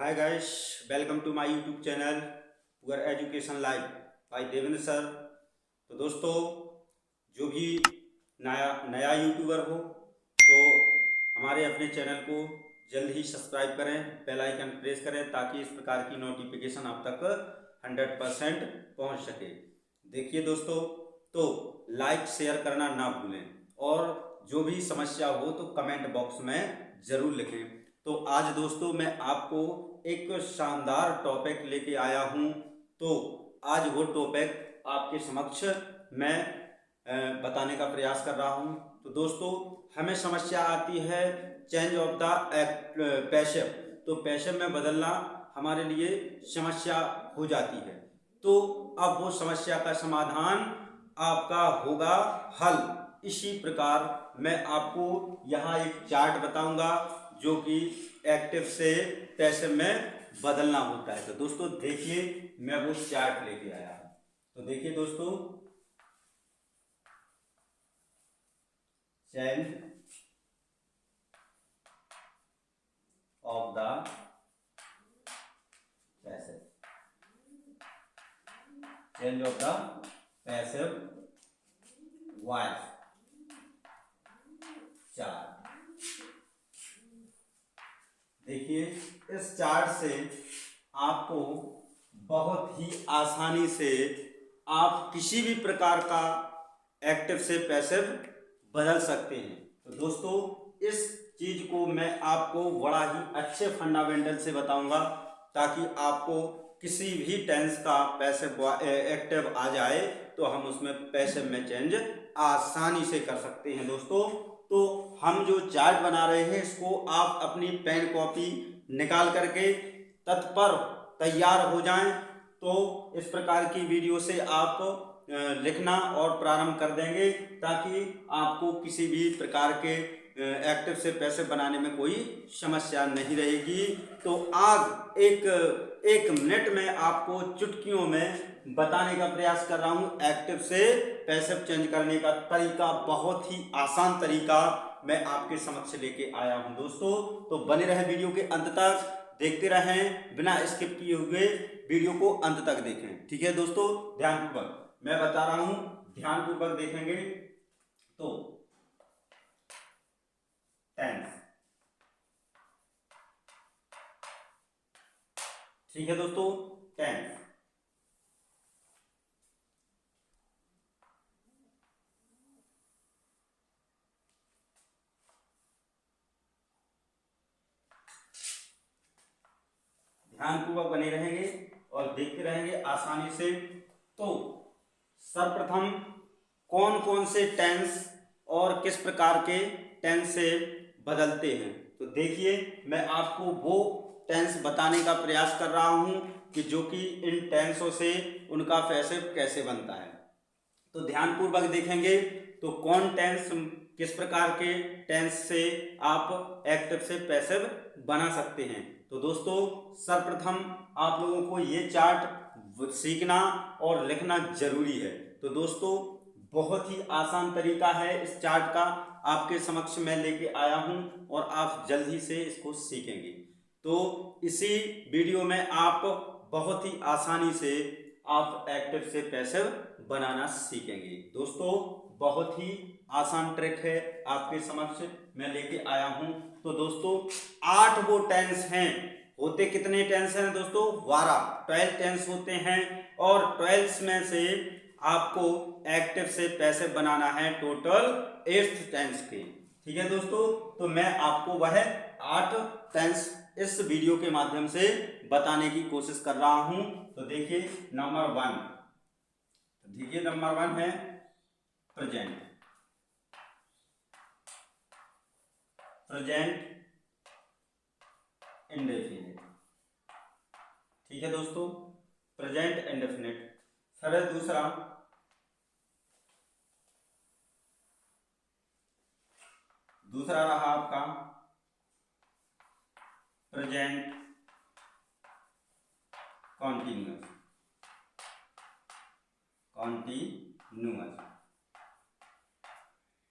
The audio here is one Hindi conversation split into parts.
Hi guys, welcome to my YouTube channel poor education live by Devendra sir. तो दोस्तों, जो भी नया नया यूट्यूबर हो तो हमारे अपने चैनल को जल्द ही सब्सक्राइब करें, बेल आइकन प्रेस करें ताकि इस प्रकार की नोटिफिकेशन आप तक 100% पहुंच सके। देखिए दोस्तों, तो लाइक शेयर करना ना भूलें और जो भी समस्या हो तो कमेंट बॉक्स में ज़रूर लिखें। तो आज दोस्तों मैं आपको एक शानदार टॉपिक लेके आया हूँ। तो आज वो टॉपिक आपके समक्ष मैं बताने का प्रयास कर रहा हूँ। तो दोस्तों, हमें समस्या आती है चेंज ऑफ द पैसिव। तो पैसिव में बदलना हमारे लिए समस्या हो जाती है। तो अब वो समस्या का समाधान आपका होगा हल। इसी प्रकार मैं आपको यहाँ एक चार्ट बताऊंगा जो कि एक्टिव से पैसिव में बदलना होता है। तो दोस्तों देखिए, मैं वो चार्ट लेके आया हूं। तो देखिए दोस्तों, change of the passive, change of the passive voice chart. देखिए, इस चार्ट से आपको बहुत ही आसानी से आप किसी भी प्रकार का एक्टिव से पैसिव बदल सकते हैं। तो दोस्तों, इस चीज को मैं आपको बड़ा ही अच्छे फंडामेंटल से बताऊंगा ताकि आपको किसी भी टेंस का पैसिव एक्टिव आ जाए तो हम उसमें पैसिव में चेंज आसानी से कर सकते हैं। दोस्तों, तो हम जो चार्ट बना रहे हैं इसको आप अपनी पेन कॉपी निकाल करके तत्पर तैयार हो जाएं। तो इस प्रकार की वीडियो से आप लिखना और प्रारंभ कर देंगे ताकि आपको किसी भी प्रकार के एक्टिव से पैसे बनाने में कोई समस्या नहीं रहेगी। तो आज एक मिनट में आपको चुटकियों में बताने का प्रयास कर रहा हूं। एक्टिव से पैसिव चेंज करने का तरीका, बहुत ही आसान तरीका मैं आपके समक्ष लेके आया हूं। दोस्तों, तो बने रहे वीडियो के अंत तक, देखते रहें, बिना स्किप किए हुए वीडियो को अंत तक देखें। ठीक है दोस्तों, ध्यानपूर्वक मैं बता रहा हूं, ध्यानपूर्वक देखेंगे। तो टेंस, ठीक है दोस्तों, टेंस। ध्यानपूर्वक बने रहेंगे और देखते रहेंगे आसानी से। तो सर्वप्रथम कौन कौन से टेंस और किस प्रकार के टेंस से बदलते हैं, तो देखिए मैं आपको वो टेंस बताने का प्रयास कर रहा हूं कि जो कि इन टेंसों से उनका पैसिव कैसे बनता है। तो ध्यानपूर्वक देखेंगे तो कौन टेंस किस प्रकार के टेंस से आप एक्टिव से पैसिव बना सकते हैं। तो दोस्तों, सर्वप्रथम आप लोगों को ये चार्ट सीखना और लिखना जरूरी है। तो दोस्तों, बहुत ही आसान तरीका है इस चार्ट का, आपके समक्ष मैं लेके आया हूं और आप जल्द ही से इसको सीखेंगे। तो इसी वीडियो में आप बहुत ही आसानी से आप एक्टिव से पैसिव बनाना सीखेंगे। दोस्तों, बहुत ही आसान ट्रिक है आपके समक्ष मैं लेके आया हूं। तो दोस्तों, 8 वो टेंस हैं। होते कितने टेंस हैं दोस्तों? 12 टेंस होते हैं और 12 में से आपको एक्टिव से पैसिव बनाना है टोटल 8 टेंस के। ठीक है दोस्तों, तो मैं आपको वह 8 टेंस इस वीडियो के माध्यम से बताने की कोशिश कर रहा हूं। तो देखिए नंबर 1, देखिए नंबर 1 है प्रेजेंट। प्रेजेंट इंडेफिनिट, ठीक है दोस्तों, प्रेजेंट इंडेफिनिट। फिर है दूसरा रहा आपका प्रेजेंट कॉन्टिन्यूअस।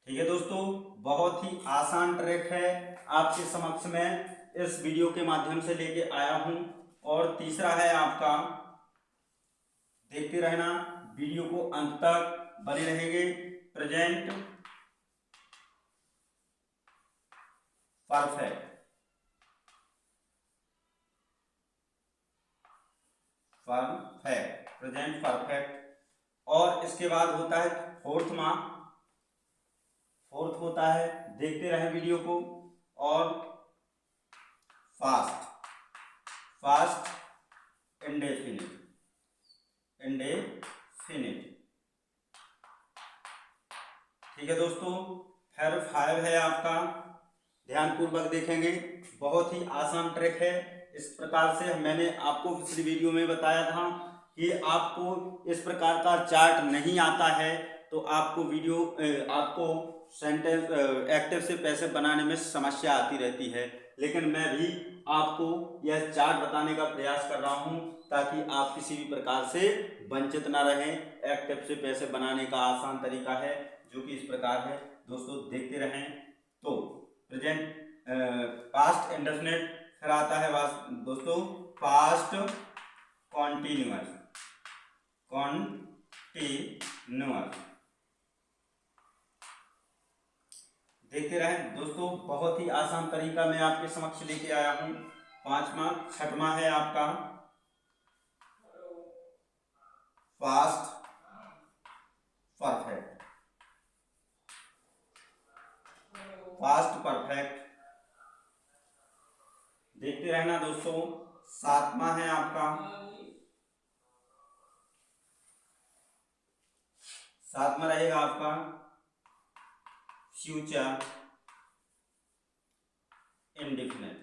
ठीक है दोस्तों, बहुत ही आसान ट्रिक है आपके समक्ष में इस वीडियो के माध्यम से लेके आया हूं। और तीसरा है आपका, देखते रहना, वीडियो को अंत तक बने रहेंगे। Present perfect, present perfect. और इसके बाद होता है फोर्थ होता है, देखते रहे वीडियो को। और फास्ट इंडेफिनिट, ठीक है दोस्तों। फिर 5 है आपका, ध्यानपूर्वक देखेंगे, बहुत ही आसान ट्रिक है। इस प्रकार से मैंने आपको पिछली वीडियो में बताया था कि आपको इस प्रकार का चार्ट नहीं आता है तो आपको सेंटेंस एक्टिव से पैसे बनाने में समस्या आती रहती है, लेकिन मैं भी आपको यह चार्ट बताने का प्रयास कर रहा हूं ताकि आप किसी भी प्रकार से वंचित ना रहें। एक्टिव से पैसे बनाने का आसान तरीका है जो कि इस प्रकार है दोस्तों, देखते रहें। तो प्रेजेंट पास्ट इंडेफिनिट, फिर आता है दोस्तों पास्ट कॉन्टिन्यूअस, देखते रहें दोस्तों, बहुत ही आसान तरीका मैं आपके समक्ष लेके आया हूं। 6वां है आपका पास्ट परफेक्ट, देखते रहना दोस्तों। 7वां है आपका, 7वां रहेगा आपका फ्यूचर इंडेफिनिट,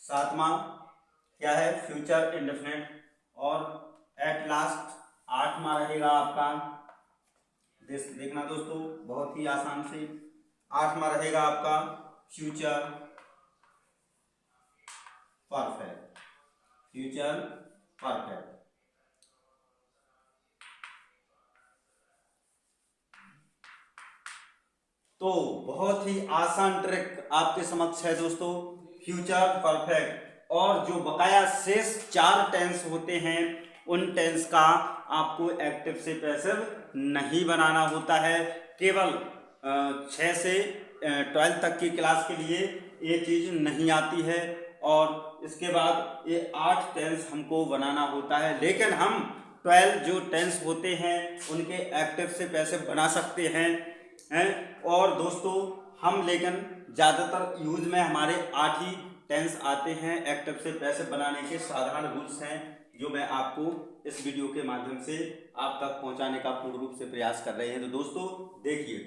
7वां क्या है, फ्यूचर इंडेफिनिट। और एट लास्ट 8वां रहेगा आपका, देखना दोस्तों, बहुत ही आसान से 8वां रहेगा आपका फ्यूचर परफेक्ट, तो बहुत ही आसान ट्रिक आपके समक्ष है दोस्तों, फ्यूचर परफेक्ट। और जो बकाया शेष 4 टेंस होते हैं उन टेंस का आपको एक्टिव से पैसिव नहीं बनाना होता है। केवल 6 से 12 तक की क्लास के लिए ये चीज नहीं आती है और इसके बाद ये 8 टेंस हमको बनाना होता है, लेकिन हम 12 जो टेंस होते हैं उनके एक्टिव से पैसे बना सकते हैं। और दोस्तों हम लेकिन ज़्यादातर यूज में हमारे 8 ही टेंस आते हैं। एक्टिव से पैसे बनाने के साधारण रूल्स हैं जो मैं आपको इस वीडियो के माध्यम से आप तक पहुंचाने का पूर्ण रूप से प्रयास कर रहे हैं। तो दोस्तों देखिए,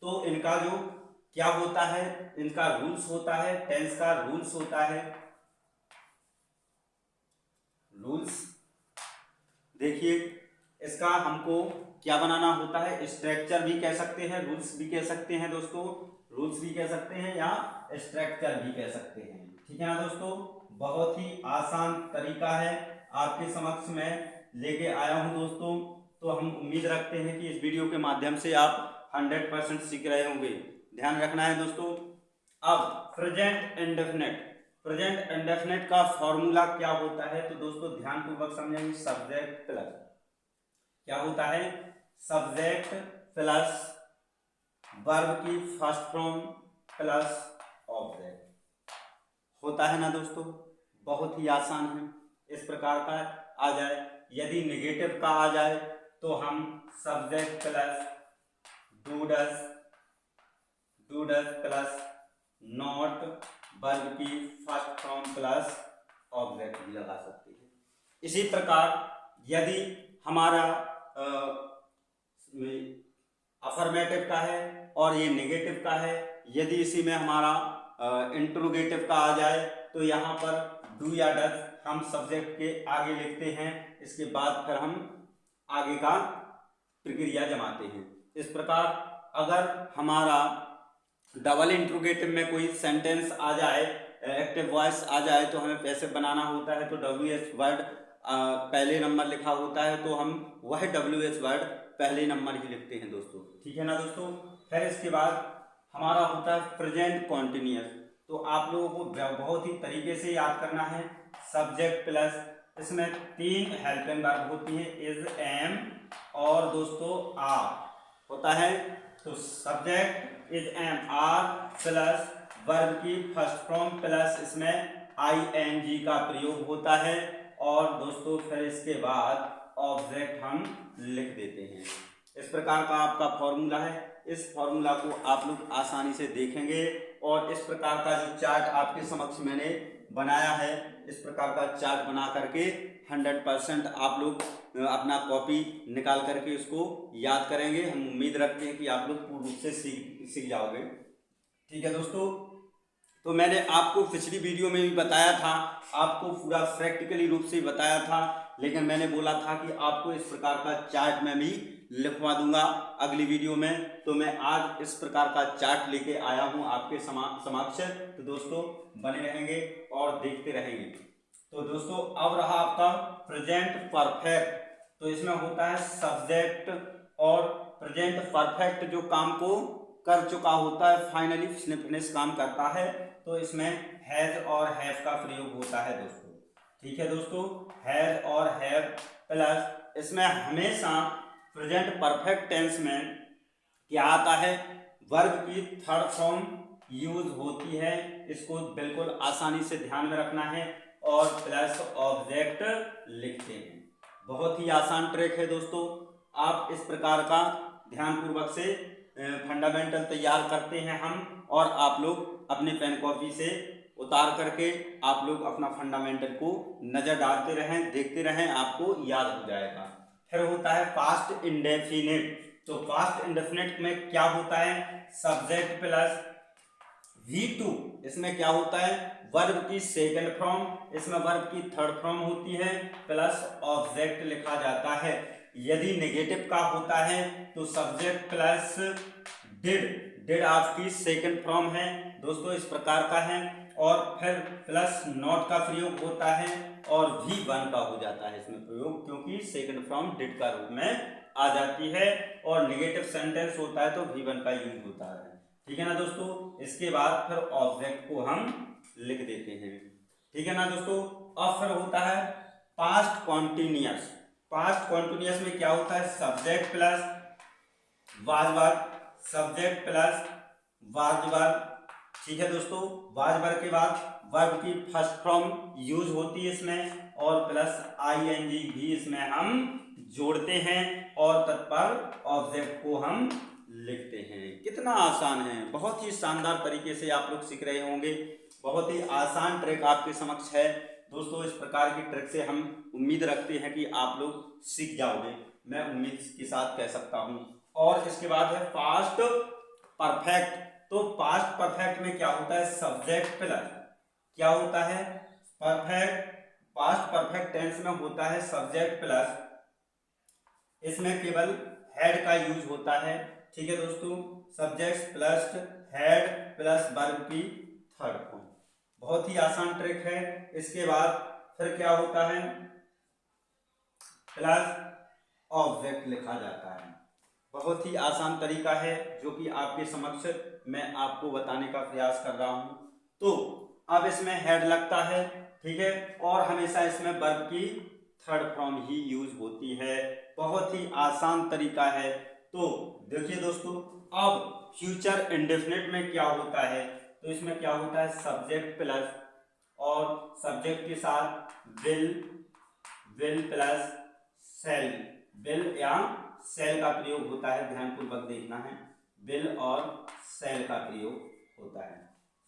तो इनका जो क्या होता है, इनका रूल्स होता है, टेंस का रूल्स होता है। रूल्स देखिए, इसका हमको क्या बनाना होता है, स्ट्रक्चर भी कह सकते हैं, रूल्स भी कह सकते हैं दोस्तों, रूल्स भी कह सकते हैं या स्ट्रक्चर भी कह सकते हैं, ठीक है ना दोस्तों। बहुत ही आसान तरीका है, आपके समक्ष में लेके आया हूं दोस्तों। तो हम उम्मीद रखते हैं कि इस वीडियो के माध्यम से आप 100% सीख रहे होंगे। ध्यान रखना है दोस्तों। अब प्रेजेंट इंडेफिनिट का फॉर्मूला क्या होता है, तो दोस्तों ध्यानपूर्वक समझेंगे। सब्जेक्ट प्लस क्या होता है, सब्जेक्ट प्लस वर्ब की फर्स्ट फॉर्म प्लस ऑब्जेक्ट होता है ना दोस्तों। बहुत ही आसान है, इस प्रकार का आ जाए। यदि नेगेटिव का आ जाए तो हम subject plus do does plus not verb की फर्स्ट फॉर्म प्लस ऑब्जेक्ट भी लगा सकते हैं। इसी प्रकार यदि हमारा अफर्मेटिव का है और ये नेगेटिव का है, यदि इसी में हमारा इंट्रोगेटिव का आ जाए तो यहाँ पर डू या डज हम सब्जेक्ट के आगे लिखते हैं, इसके बाद फिर हम आगे का प्रक्रिया जमाते हैं। इस प्रकार अगर हमारा डबल इंट्रोगेटिव में कोई सेंटेंस आ जाए, एक्टिव वॉइस आ जाए तो हमें पैसिव बनाना होता है, तो WH वर्ड पहले नंबर लिखा होता है तो हम वह WH वर्ड पहले नंबर ही लिखते हैं दोस्तों, ठीक है ना दोस्तों। फिर इसके बाद हमारा होता है प्रेजेंट कॉन्टिन्यूअस। तो आप लोगों को बहुत ही तरीके से याद करना है। सब्जेक्ट प्लस इसमें 3 हेल्पिंग वर्ब होती है, इज, एम और दोस्तों आर होता है। तो subject is, am, are plus verb की फर्स्ट फॉर्म प्लस इसमें आईएनजी का प्रयोग होता है और दोस्तों फिर इसके बाद ऑब्जेक्ट हम लिख देते हैं। इस प्रकार का आपका फॉर्मूला है। इस फॉर्मूला को आप लोग आसानी से देखेंगे और इस प्रकार का जो चार्ट आपके समक्ष मैंने बनाया है, इस प्रकार का चार्ट बना करके 100% आप लोग अपना कॉपी निकाल करके इसको याद करेंगे। हम उम्मीद रखते हैं कि आप लोग पूर्ण रूप से सीख जाओगे, ठीक है दोस्तों। तो मैंने आपको पिछली वीडियो में भी बताया था, आपको पूरा प्रैक्टिकली रूप से बताया था, लेकिन मैंने बोला था कि आपको इस प्रकार का चार्ट मैं भी लिखवा दूंगा अगली वीडियो में। तो मैं आज इस प्रकार का चार्ट लेके आया हूं आपके समक्ष। तो दोस्तों बने रहेंगे और देखते रहेंगे। तो दोस्तों अब रहा आपका प्रेजेंट परफेक्ट। तो इसमें होता है सब्जेक्ट और प्रेजेंट परफेक्ट जो काम को कर चुका होता है, फाइनली फिनिश काम करता है, तो इसमें हैज और हैव का प्रयोग होता है दोस्तों, ठीक है दोस्तों। हैज और हैव प्लस इसमें हमेशा प्रेजेंट परफेक्ट टेंस में क्या आता है, वर्ब की थर्ड फॉर्म यूज होती है। इसको बिल्कुल आसानी से ध्यान में रखना है और प्लस ऑब्जेक्ट लिखते हैं। बहुत ही आसान ट्रिक है दोस्तों। आप इस प्रकार का ध्यानपूर्वक से फंडामेंटल तैयार करते हैं हम, और आप लोग अपने पेन कॉपी से उतार करके आप लोग अपना फंडामेंटल को नजर डालते रहें, देखते रहें, आपको याद हो जाएगा। फिर होता है पास्ट इंडेफिनिट। तो पास्ट इंडेफिनिट में क्या होता है, सब्जेक्ट प्लस V2। इसमें क्या होता है, वर्ब की सेकंड फॉर्म, इसमें वर्ब की थर्ड फॉर्म होती है, प्लस ऑब्जेक्ट लिखा जाता है। यदि नेगेटिव का होता है तो सब्जेक्ट प्लस डिड आपकी सेकंड फॉर्म है दोस्तों, इस प्रकार का है। और फिर प्लस नॉट का प्रयोग होता है और V1 का हो जाता है इसमें प्रयोग, क्योंकि सेकंड फॉर्म डिड का रूप में आ जाती है और नेगेटिव सेंटेंस होता है तो V1 का यूज होता है, ठीक है ना दोस्तों। इसके बाद फिर ऑब्जेक्ट को हम लिख देते हैं, ठीक है ना दोस्तों। अब फिर होता है पास्ट कॉन्टिन्यूअस। पास्ट कॉन्टिन्यूअस में क्या होता है, subject plus was verb, subject plus was verb, ठीक है दोस्तों। वाज वर्ब के बाद वर्ब की फर्स्ट फॉर्म यूज होती है इसमें और प्लस आईएनजी भी इसमें हम जोड़ते हैं और तत्पर ऑब्जेक्ट को हम लिखते हैं। कितना आसान है, बहुत ही शानदार तरीके से आप लोग सीख रहे होंगे। बहुत ही आसान ट्रिक आपके समक्ष है दोस्तों। इस प्रकार की ट्रिक से हम उम्मीद रखते हैं कि आप लोग सीख जाओगे, मैं उम्मीद के साथ कह सकता हूं। और इसके बाद है पास्ट परफेक्ट। तो पास्ट परफेक्ट में क्या होता है, सब्जेक्ट प्लस क्या होता है, परफेक्ट। पास्ट परफेक्ट टेंस में होता है सब्जेक्ट प्लस, इसमें केवल हेड का यूज होता है, ठीक है दोस्तों। Subject plus head plus verb की थर्ड फॉर्म। बहुत ही आसान ट्रिक है। इसके बाद फिर क्या होता है, प्लस ऑब्जेक्ट लिखा जाता है। बहुत ही आसान तरीका है जो कि आपके समक्ष मैं आपको बताने का प्रयास कर रहा हूं। तो अब इसमें हेड लगता है, ठीक है, और हमेशा इसमें वर्ब की थर्ड फॉर्म ही यूज होती है। बहुत ही आसान तरीका है। तो देखिए दोस्तों, अब फ्यूचर इंडेफिनिट में क्या होता है, तो इसमें क्या होता है, सब्जेक्ट प्लस और सब्जेक्ट के साथ विल प्लस सेल, विल या सेल का प्रयोग होता है, ध्यानपूर्वक देखना है, विल और सेल का प्रयोग होता है।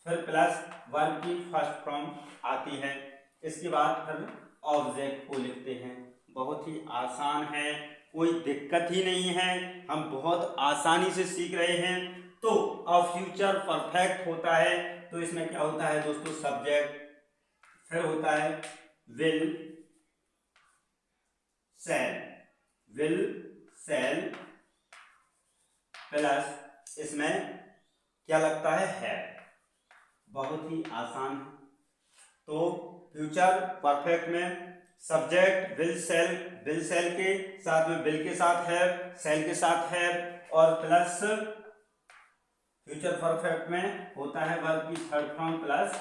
फिर प्लस वर्ब की फर्स्ट फॉर्म आती है। इसके बाद फिर ऑब्जेक्ट को लिखते हैं। बहुत ही आसान है, कोई दिक्कत ही नहीं है, हम बहुत आसानी से सीख रहे हैं। तो अब फ्यूचर परफेक्ट होता है, तो इसमें क्या होता है दोस्तों, सब्जेक्ट, फिर होता है विल सेल प्लस इसमें क्या लगता है, बहुत ही आसान। तो फ्यूचर परफेक्ट में सब्जेक्ट विल सेल के साथ में विल के साथ हैव, सेल के साथ हैव और प्लस फ्यूचर परफेक्ट में होता है वर्ब की थर्ड फॉर्म प्लस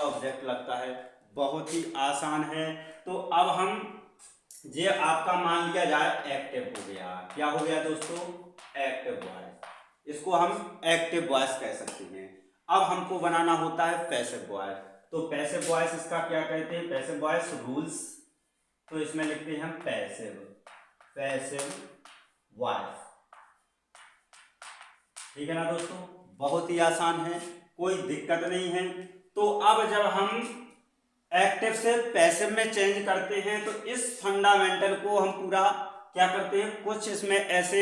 ऑब्जेक्ट लगता है। बहुत ही आसान है। तो अब हम ये आपका मान लिया जाए एक्टिव हो गया। क्या हो गया दोस्तों? Active voice. इसको हम एक्टिव वॉइस कह सकते हैं। अब हमको बनाना होता है पैसिव वॉइस। तो पैसिव वॉइस इसका क्या कहते हैं? पैसिव वॉइस रूल्स, तो इसमें लिखते हैं पैसिव वॉइस। ठीक है ना दोस्तों? बहुत ही आसान है, कोई दिक्कत नहीं है। तो अब जब हम एक्टिव से पैसिव में चेंज करते हैं तो इस फंडामेंटल को हम पूरा क्या करते हैं, कुछ इसमें ऐसे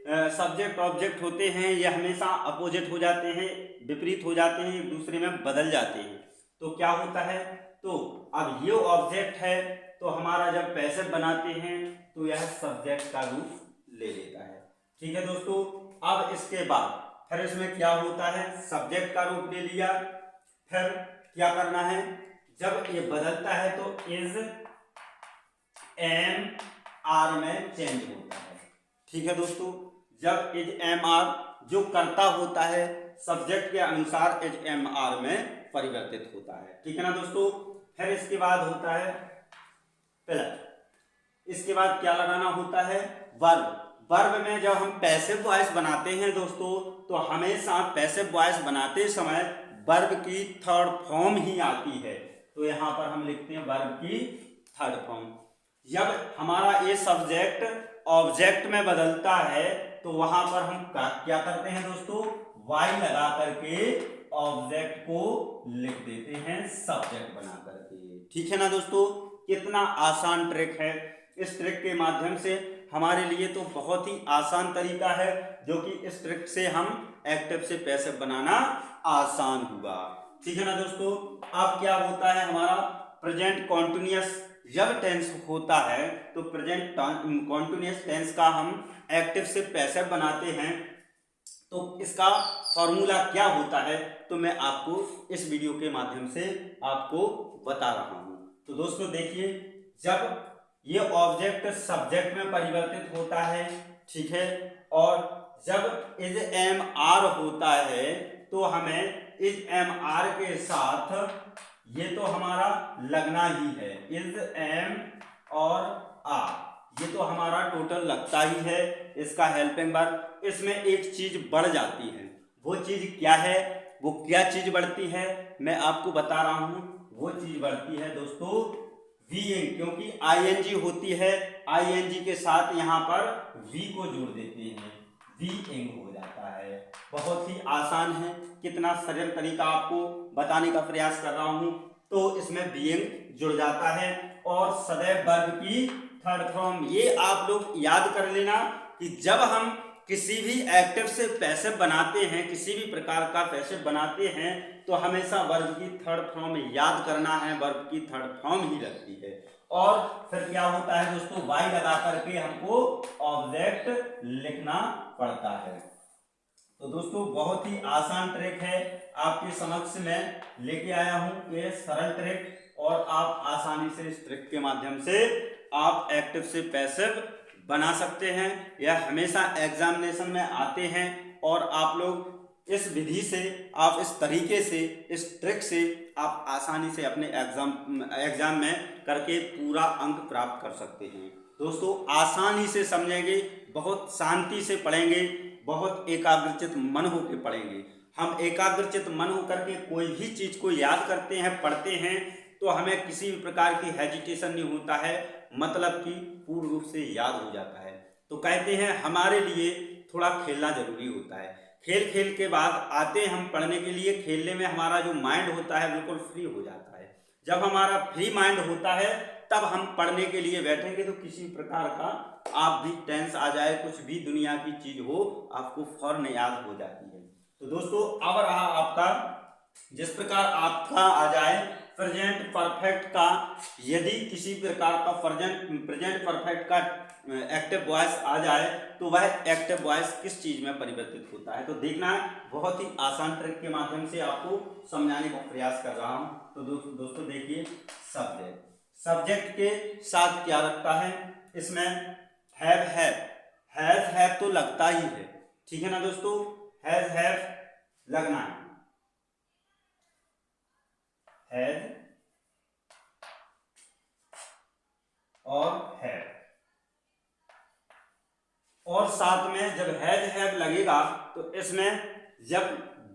सब्जेक्ट ऑब्जेक्ट होते हैं, ये हमेशा अपोजिट हो जाते हैं, विपरीत हो जाते हैं, एक दूसरे में बदल जाते हैं। तो क्या होता है, तो अब ये ऑब्जेक्ट है तो हमारा जब पैसिव बनाते हैं तो यह सब्जेक्ट का रूप ले लेता है। ठीक है दोस्तों? अब इसके बाद फिर इसमें क्या होता है, सब्जेक्ट का रूप ले लिया, फिर क्या करना है, जब ये बदलता है तो इज एम आर में चेंज होता है। ठीक है दोस्तों? जब इज एम आर जो करता होता है सब्जेक्ट के अनुसार इज एम आर में परिवर्तित होता है। ठीक है ना दोस्तों? फिर इसके बाद होता है प्लस। इसके बाद क्या लगाना होता है, वर्ब। वर्ब में जब हम पैसिव वॉइस बनाते हैं दोस्तों, तो हमेशा पैसिव वॉइस बनाते समय वर्ब की थर्ड फॉर्म ही आती है। तो यहां पर हम लिखते हैं वर्ब की थर्ड फॉर्म। जब हमारा ये सब्जेक्ट ऑब्जेक्ट में बदलता है तो वहां पर हम क्या करते हैं दोस्तों, वाई लगा करके ऑब्जेक्ट को लिख देते हैं सब्जेक्ट बना करके। ठीक है ना दोस्तों? कितना आसान ट्रिक है। इस ट्रिक के माध्यम से हमारे लिए तो बहुत ही आसान तरीका है, जो कि इस ट्रिक से हम एक्टिव से पैसिव बनाना आसान हुआ। ठीक है ना दोस्तों? अब क्या होता है, हमारा प्रेजेंट कॉन्टिन्यूअस जब टेंस होता है तो प्रेजेंट कॉन्टिन्यूअस टेंस का हम एक्टिव से पैसिव बनाते हैं। तो इसका फॉर्मूला क्या होता है तो मैं आपको इस वीडियो के माध्यम से आपको बता रहा हूं। तो दोस्तों देखिए, जब ये ऑब्जेक्ट सब्जेक्ट में परिवर्तित होता है, ठीक है, और जब इज एम आर होता है तो हमें इज एम आर के साथ ये तो हमारा लगना ही है, इज एम और आर, ये तो हमारा टोटल लगता ही है, इसका हेल्पिंग वर्ब। इसमें एक चीज बढ़ जाती है, वो चीज क्या है, वो क्या चीज बढ़ती है मैं आपको बता रहा हूं। वो चीज बढ़ती है दोस्तों वीइंग, क्योंकि आईएनजी होती है, आईएनजी के साथ यहाँ पर वी को जोड़ देते हैं, वीइंग हो जाता है। बहुत ही आसान है, कितना सरल तरीका आपको बताने का प्रयास कर रहा हूं। तो इसमें बीइंग जुड़ जाता है और सदैव वर्ब की थर्ड फॉर्म। ये आप लोग याद कर लेना कि जब हम किसी भी एक्टिव से पैसिव बनाते हैं, किसी भी प्रकार का पैसिव बनाते हैं, तो हमेशा वर्ब की थर्ड फॉर्म याद करना है, वर्ब की थर्ड फॉर्म ही लगती है। और फिर क्या होता है दोस्तों, वाई लगा करके हमको ऑब्जेक्ट लिखना पड़ता है। तो दोस्तों बहुत ही आसान ट्रिक है, आपके समक्ष में लेके आया हूं ये सरल ट्रिक, और आप आसानी से इस ट्रिक के माध्यम से आप एक्टिव से पैसिव बना सकते हैं। यह हमेशा एग्जामिनेशन में आते हैं और आप लोग इस विधि से, आप इस तरीके से, इस ट्रिक से आप आसानी से अपने एग्जाम में करके पूरा अंक प्राप्त कर सकते हैं। दोस्तों आसानी से समझेंगे, बहुत शांति से पढ़ेंगे, बहुत एकाग्रचित मन होकर पढ़ेंगे। हम एकाग्रचित मन होकर के कोई भी चीज को याद करते हैं, पढ़ते हैं, तो हमें किसी भी प्रकार की हेजिटेशन नहीं होता है, मतलब कि पूर्ण रूप से याद हो जाता है। तो कहते हैं हमारे लिए थोड़ा खेलना जरूरी होता है। खेल खेल के बाद आते हैं हम पढ़ने के लिए, खेलने में हमारा जो माइंड होता है बिल्कुल फ्री हो जाता है। जब हमारा फ्री माइंड होता है तब हम पढ़ने के लिए बैठेंगे तो किसी प्रकार का आप भी टेंस आ जाए, कुछ भी दुनिया की चीज हो, आपको फौरन याद हो जाती है। तो दोस्तों अब रहा आपका, जिस प्रकार आपका आ जाए प्रेजेंट परफेक्ट का, यदि किसी प्रकार का प्रेजेंट परफेक्ट का एक्टिव वॉइस आ जाए तो वह एक्टिव वॉइस किस चीज में परिवर्तित होता है, तो देखना है। बहुत ही आसान ट्रिक के माध्यम से आपको समझाने का प्रयास कर रहा हूं। तो दोस्तों देखिए, सब्जेक्ट के साथ क्या लगता है, इसमें हैव तो लगता ही है, ठीक है ना दोस्तों, हैव लगना है, हैव और हैव, और साथ में जब हैव लगेगा तो इसमें जब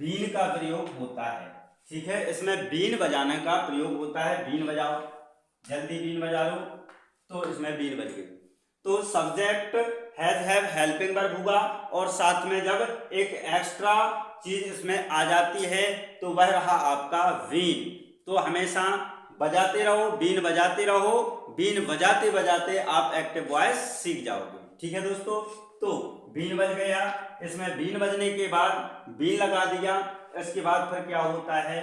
बीन का प्रयोग होता है, ठीक है, इसमें बीन बजाने का प्रयोग होता है, बीन बजाओ, जल्दी बीन बजा लो, तो इसमें बीन बज गई, तो सब्जेक्ट हैव हेल्पिंग वर्ब हुआ, और साथ में जब एक एक्स्ट्रा चीज इसमें आ जाती है तो वह रहा आपका बीन। तो हमेशा बजाते रहो, बीन बजाते रहो, बीन बजाते बजाते आप एक्टिव वॉइस सीख जाओगे, ठीक है दोस्तों। तो बीन बज गया, इसमें बीन बजने के बाद बीन लगा दिया, इसके बाद फिर क्या होता है,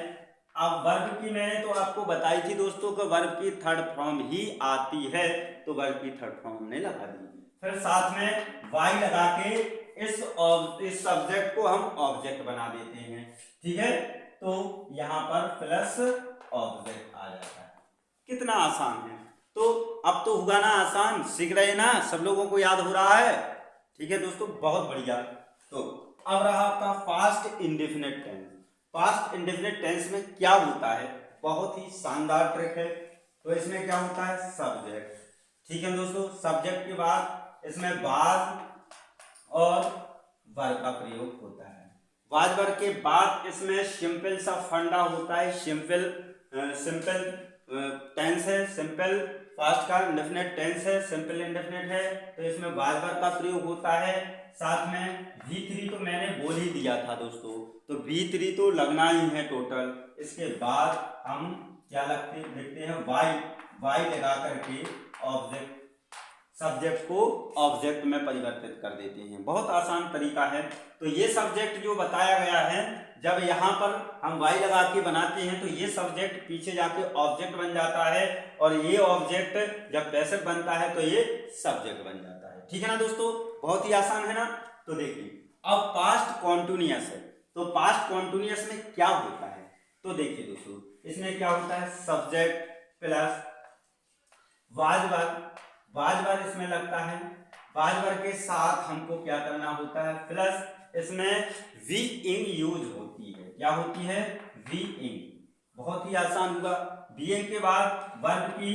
अब वर्ब की मैंने तो आपको बताई थी दोस्तों कि वर्ब की थर्ड फॉर्म ही आती है, तो वर्ब की थर्ड फॉर्म हमने लगा दी, फिर साथ में वाई लगा के इस सब्जेक्ट को हम ऑब्जेक्ट बना देते हैं, ठीक है, तो यहां पर प्लस ऑब्जेक्ट आ जाता है। कितना आसान है, तो अब तो होगा ना आसान, सीख रहे ना, सब लोगों को याद हो रहा है, ठीक है दोस्तों, बहुत बढ़िया। तो अब रहा आपका past indefinite tense. Past indefinite tense में क्या होता है, बहुत ही शानदार ट्रिक है। तो इसमें क्या होता है, सब्जेक्ट, ठीक है दोस्तों, सब्जेक्ट के बाद इसमें वाज और वर्ब का प्रयोग होता है। वाज वर्ब के बाद इसमें सिंपल सा फंडा होता है, सिंपल टेंस है, सिंपल पास्ट का इंडेफिनिट टेंस है, सिंपल इंडेफिनिट है, तो इसमें वाज वर्ब का प्रयोग होता है। साथ में V3 तो मैंने बोल ही दिया था दोस्तों, तो V3 तो लगना ही है टोटल। इसके बाद हम क्या देखते हैं, वाई लगा करके ऑब्जेक्ट, सब्जेक्ट को ऑब्जेक्ट में परिवर्तित कर देते हैं, बहुत आसान तरीका है। तो ये सब्जेक्ट जो बताया गया है, जब यहाँ पर हम वाई लगा के बनाते हैं तो ये सब्जेक्ट पीछे जाके ऑब्जेक्ट बन जाता है, और ये ऑब्जेक्ट जब पैसिव बनता है तो ये सब्जेक्ट बन जाता है, ठीक है ना दोस्तों, बहुत ही आसान है ना। तो देखिए अब पास्ट कॉन्टिन्यूअस है, तो पास्ट कॉन्टिन्यूअस में क्या होता है, तो देखिए दोस्तों इसमें क्या होता है, सब्जेक्ट प्लस वाज वर्ब इसमें लगता है, वाज वर्ब के साथ हमको क्या करना होता है, प्लस इसमें वी इंग यूज होती है, क्या होती है, वी इंग, बहुत ही आसान होगा। वी इंग के बाद वर्ब की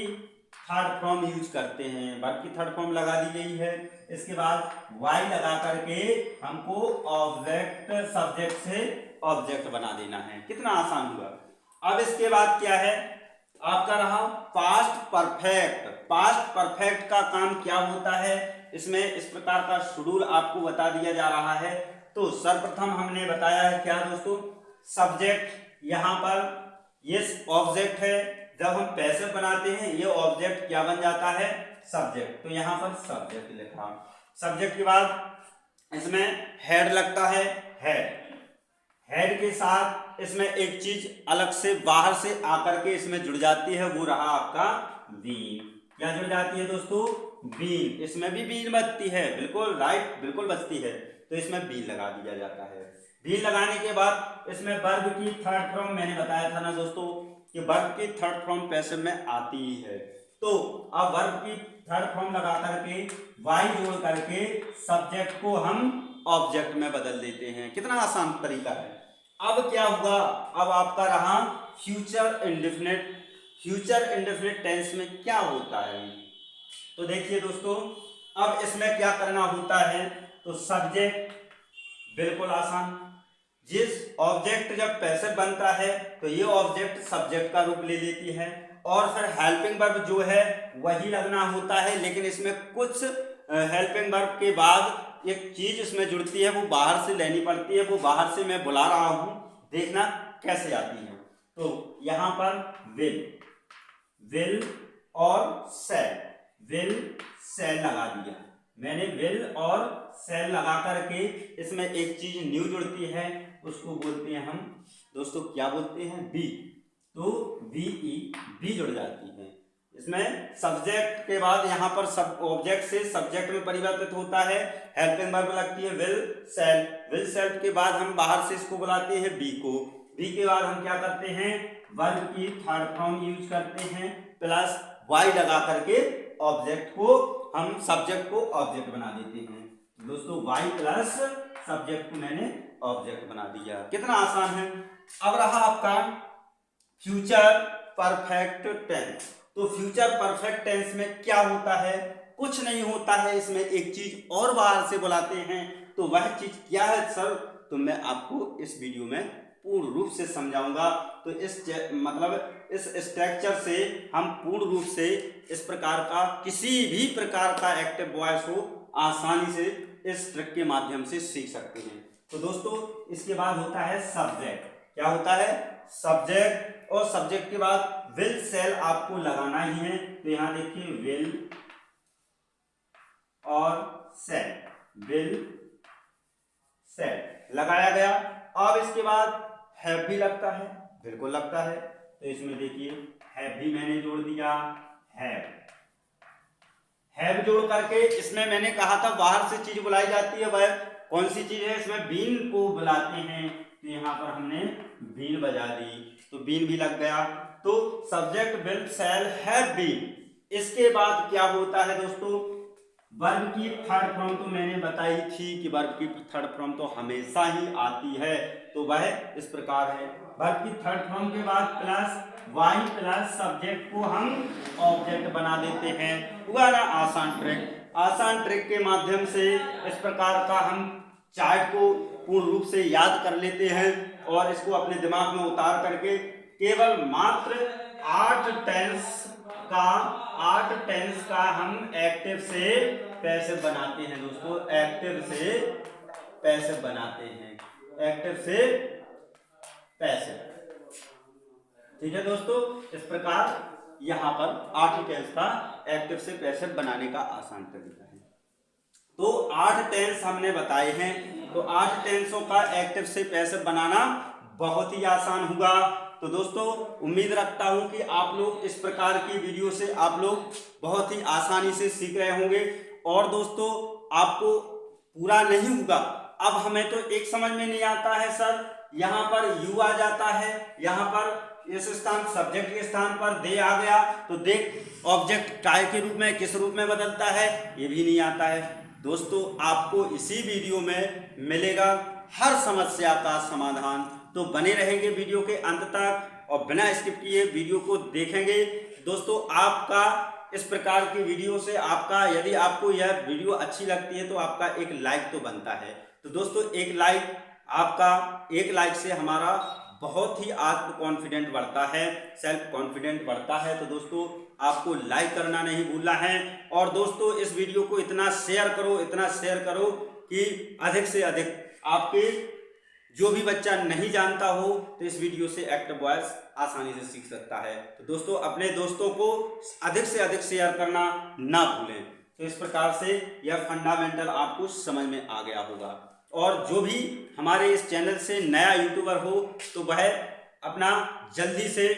थर्ड फॉर्म यूज करते हैं, वर्ब की थर्ड फॉर्म लगा दी गई है। इसके बाद वाई लगा करके हमको ऑब्जेक्ट, सब्जेक्ट से ऑब्जेक्ट बना देना है, कितना आसान हुआ। अब इसके बाद क्या है आपका रहा पास्ट परफेक्ट। पास्ट परफेक्ट का काम क्या होता है, इसमें इस प्रकार का शेड्यूल आपको बता दिया जा रहा है। तो सर्वप्रथम हमने बताया है क्या दोस्तों, सब्जेक्ट, यहाँ पर ये ऑब्जेक्ट है, जब हम पैसिव बनाते हैं ये ऑब्जेक्ट क्या बन जाता है, सब्जेक्ट, तो यहाँ पर सब्जेक्ट लिखा। सब्जेक्ट के बाद इसमें हेड लगता है, हेड के साथ इसमें एक चीज अलग से बाहर से आकर के इसमें जुड़ जाती है, वो रहा आपका बीन। क्या जुड़ जाती है दोस्तों, बीन, इसमें भी बीन बचती है, बिल्कुल राइट, बिल्कुल बचती है, तो इसमें बीन लगा दिया जाता है। बीन लगाने के बाद इसमें वर्ब की थर्ड फॉर्म मैंने बताया था ना दोस्तों कि वर्ब की थर्ड फॉर्म पैसिव में आती ही है, तो अब वर्ब की थर्ड फॉर्म लगा करके वाई जोड़ करके सब्जेक्ट को हम ऑब्जेक्ट में बदल देते हैं, कितना आसान तरीका है। अब क्या हुआ, अब आपका रहा future indefinite. Future indefinite tense में क्या होता है, तो देखिए दोस्तों अब इसमें क्या करना होता है, तो सब्जेक्ट, बिल्कुल आसान, जिस ऑब्जेक्ट जब पैसिव बनता है तो ये ऑब्जेक्ट सब्जेक्ट का रूप ले लेती है, और फिर हेल्पिंग वर्ब जो है वही लगना होता है, लेकिन इसमें कुछ हेल्पिंग वर्ब के बाद एक चीज इसमें जुड़ती है, वो बाहर से लेनी पड़ती है, वो बाहर से मैं बुला रहा हूं, देखना कैसे आती है। तो यहां पर विल और सेल लगा दिया मैंने, विल और सेल लगा करके इसमें एक चीज न्यू जुड़ती है, उसको बोलते हैं हम दोस्तों, क्या बोलते हैं, बी, तो बी जुड़ जाती है। इसमें सब्जेक्ट के बाद यहाँ पर सब ऑब्जेक्ट से सब्जेक्ट में परिवर्तित होता है, हेल्पिंग वर्ब लगती है विल सेल के बाद हम बाहर से इसको बुलाते हैं बी को, बी के बाद हम क्या करते हैं, वर्ब की थर्ड फॉर्म यूज करते हैं, प्लस वाई लगा करके ऑब्जेक्ट को हम सब्जेक्ट को ऑब्जेक्ट बना देते हैं। दोस्तों वाई प्लस सब्जेक्ट को मैंने ऑब्जेक्ट बना दिया। कितना आसान है। अब रहा आपका फ्यूचर परफेक्ट टेंस। तो फ्यूचर परफेक्ट टेंस में क्या होता है? कुछ नहीं होता है, इसमें एक चीज और बाहर से बुलाते हैं। तो वह चीज क्या है सर? तो मैं आपको इस वीडियो में पूर्ण रूप से समझाऊंगा। तो इस स्ट्रक्चर से हम पूर्ण रूप से इस प्रकार का किसी भी प्रकार का एक्टिव वॉइस हो आसानी से इस ट्रिक के माध्यम से सीख सकते हैं। तो दोस्तों इसके बाद होता है सब्जेक्ट। क्या होता है? सब्जेक्ट। और सब्जेक्ट के बाद विल सेल आपको लगाना ही है। तो यहां देखिए विल और सेल, विल सेल लगाया गया। अब इसके बाद हैव भी लगता है, बिल्कुल लगता है। तो इसमें देखिए हैव भी मैंने जोड़ दिया। हैव जोड़ करके इसमें मैंने कहा था बाहर से चीज बुलाई जाती है, वह कौन सी चीज है? इसमें बीन को बुलाते हैं। तो यहाँ पर हमने बीन बजा दी, तो बीन भी लग गया। तो subject will shall have been. इसके बाद क्या होता है दोस्तों? वर्ब की थर्ड फॉर्म तो मैंने बताई थी कि वर्ब की थर्ड फॉर्म तो हमेशा ही आती है। तो वह इस प्रकार है। वर्ब की थर्ड फॉर्म के बाद प्लस वाई प्लस सब्जेक्ट को हम ऑब्जेक्ट बना देते हैं। हुआ ना आसान ट्रिक? आसान ट्रिक के माध्यम से इस प्रकार का हम चार्ट को पूर्ण रूप से याद कर लेते हैं और इसको अपने दिमाग में उतार करके केवल मात्र 8 टेंस का हम एक्टिव से पैसिव बनाते हैं। दोस्तों एक्टिव से पैसिव बनाते हैं, एक्टिव से पैसिव। ठीक है दोस्तों, इस प्रकार यहां पर 8 टेंस का एक्टिव से पैसिव बनाने का आसान तरीका है। तो 8 टेंस हमने बताए हैं। तो 8 टेंसों का एक्टिव से पैसिव बनाना बहुत ही आसान होगा। तो दोस्तों उम्मीद रखता हूं कि आप लोग इस प्रकार की वीडियो से आप लोग बहुत ही आसानी से सीख रहे होंगे। और दोस्तों आपको पूरा नहीं होगा। अब हमें तो एक समझ में नहीं आता है सर, यहाँ पर यू आ जाता है, यहाँ पर इस स्थान सब्जेक्ट के स्थान पर दे आ गया, तो देख ऑब्जेक्ट काय के रूप में किस रूप में बदलता है, ये भी नहीं आता है। दोस्तों आपको इसी वीडियो में मिलेगा हर समस्या का समाधान। तो बने रहेंगे वीडियो के अंत तक और बिना स्किप किए वीडियो को देखेंगे। दोस्तों आपका इस प्रकार की वीडियो से आपका, यदि आपको यह वीडियो अच्छी लगती है तो आपका एक लाइक तो बनता है। तो दोस्तों एक लाइक, आपका एक लाइक से हमारा बहुत ही आत्म कॉन्फिडेंट बढ़ता है, सेल्फ कॉन्फिडेंट बढ़ता है। तो दोस्तों आपको लाइक करना नहीं भूलना है। और दोस्तों इस वीडियो को इतना शेयर करो, इतना शेयर करो कि अधिक से अधिक आपके जो भी बच्चा नहीं जानता हो तो इस वीडियो से एक्टिव वॉइस आसानी से सीख सकता है। तो दोस्तों अपने दोस्तों को अधिक से अधिक शेयर करना ना भूलें। तो इस प्रकार से यह फंडामेंटल आपको समझ में आ गया होगा। और जो भी हमारे इस चैनल से नया यूट्यूबर हो तो वह अपना जल्दी से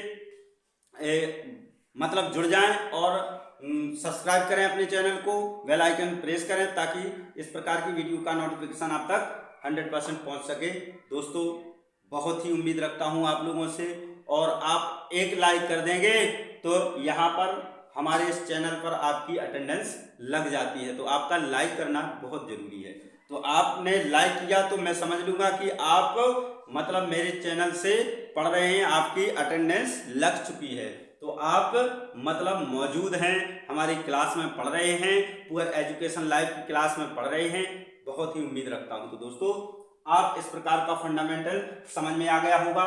मतलब जुड़ जाएं और सब्सक्राइब करें अपने चैनल को, बेल आइकन प्रेस करें ताकि इस प्रकार की वीडियो का नोटिफिकेशन आप तक 100% पहुंच सके। दोस्तों बहुत ही उम्मीद रखता हूं आप लोगों से, और आप एक लाइक कर देंगे तो यहाँ पर हमारे इस चैनल पर आपकी अटेंडेंस लग जाती है। तो आपका लाइक करना बहुत जरूरी है। तो आपने लाइक किया तो मैं समझ लूंगा कि आप मतलब मेरे चैनल से पढ़ रहे हैं, आपकी अटेंडेंस लग चुकी है। तो आप मतलब मौजूद हैं, हमारी क्लास में पढ़ रहे हैं, पुअर एजुकेशन लाइफ की क्लास में पढ़ रहे हैं, बहुत ही उम्मीद रखता हूं। तो दोस्तों आप इस प्रकार का फंडामेंटल समझ में आ गया होगा।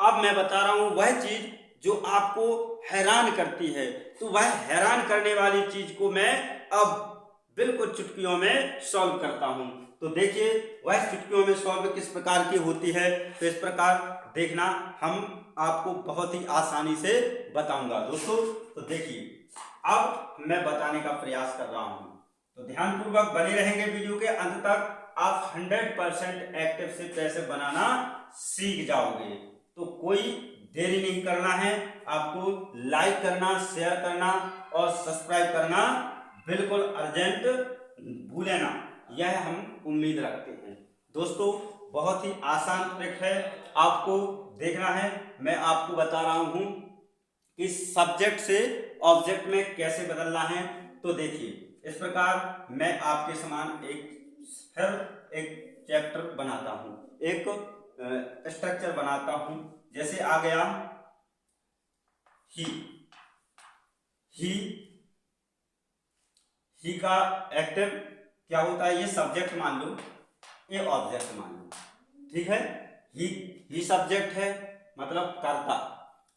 अब मैं बता रहा हूं वह चीज जो आपको हैरान करती है। तो वह हैरान करने वाली चीज को मैं अब बिल्कुल चुटकियों में सॉल्व करता हूं। तो देखिए वह चुटकियों में सॉल्व किस प्रकार की होती है। तो इस प्रकार देखना, हम आपको बहुत ही आसानी से बताऊंगा। दोस्तों तो देखिए अब मैं बताने का प्रयास कर रहा हूं, तो ध्यानपूर्वक बने रहेंगे वीडियो के अंत तक। आप 100% एक्टिव से पैसिव बनाना सीख जाओगे। तो कोई देरी नहीं करना है, आपको लाइक करना, शेयर करना और सब्सक्राइब करना बिल्कुल अर्जेंट भूले ना, यह हम उम्मीद रखते हैं। दोस्तों बहुत ही आसान ट्रिक है, आपको देखना है। मैं आपको बता रहा हूं कि सब्जेक्ट से ऑब्जेक्ट में कैसे बदलना है। तो देखिए इस प्रकार मैं आपके समान एक चैप्टर बनाता हूं, एक स्ट्रक्चर बनाता हूं। जैसे आ गया ही, ही का एक्टिव क्या होता है, ये सब्जेक्ट मान लो, ये ऑब्जेक्ट मान लो, ठीक है। ही सब्जेक्ट है मतलब कर्ता,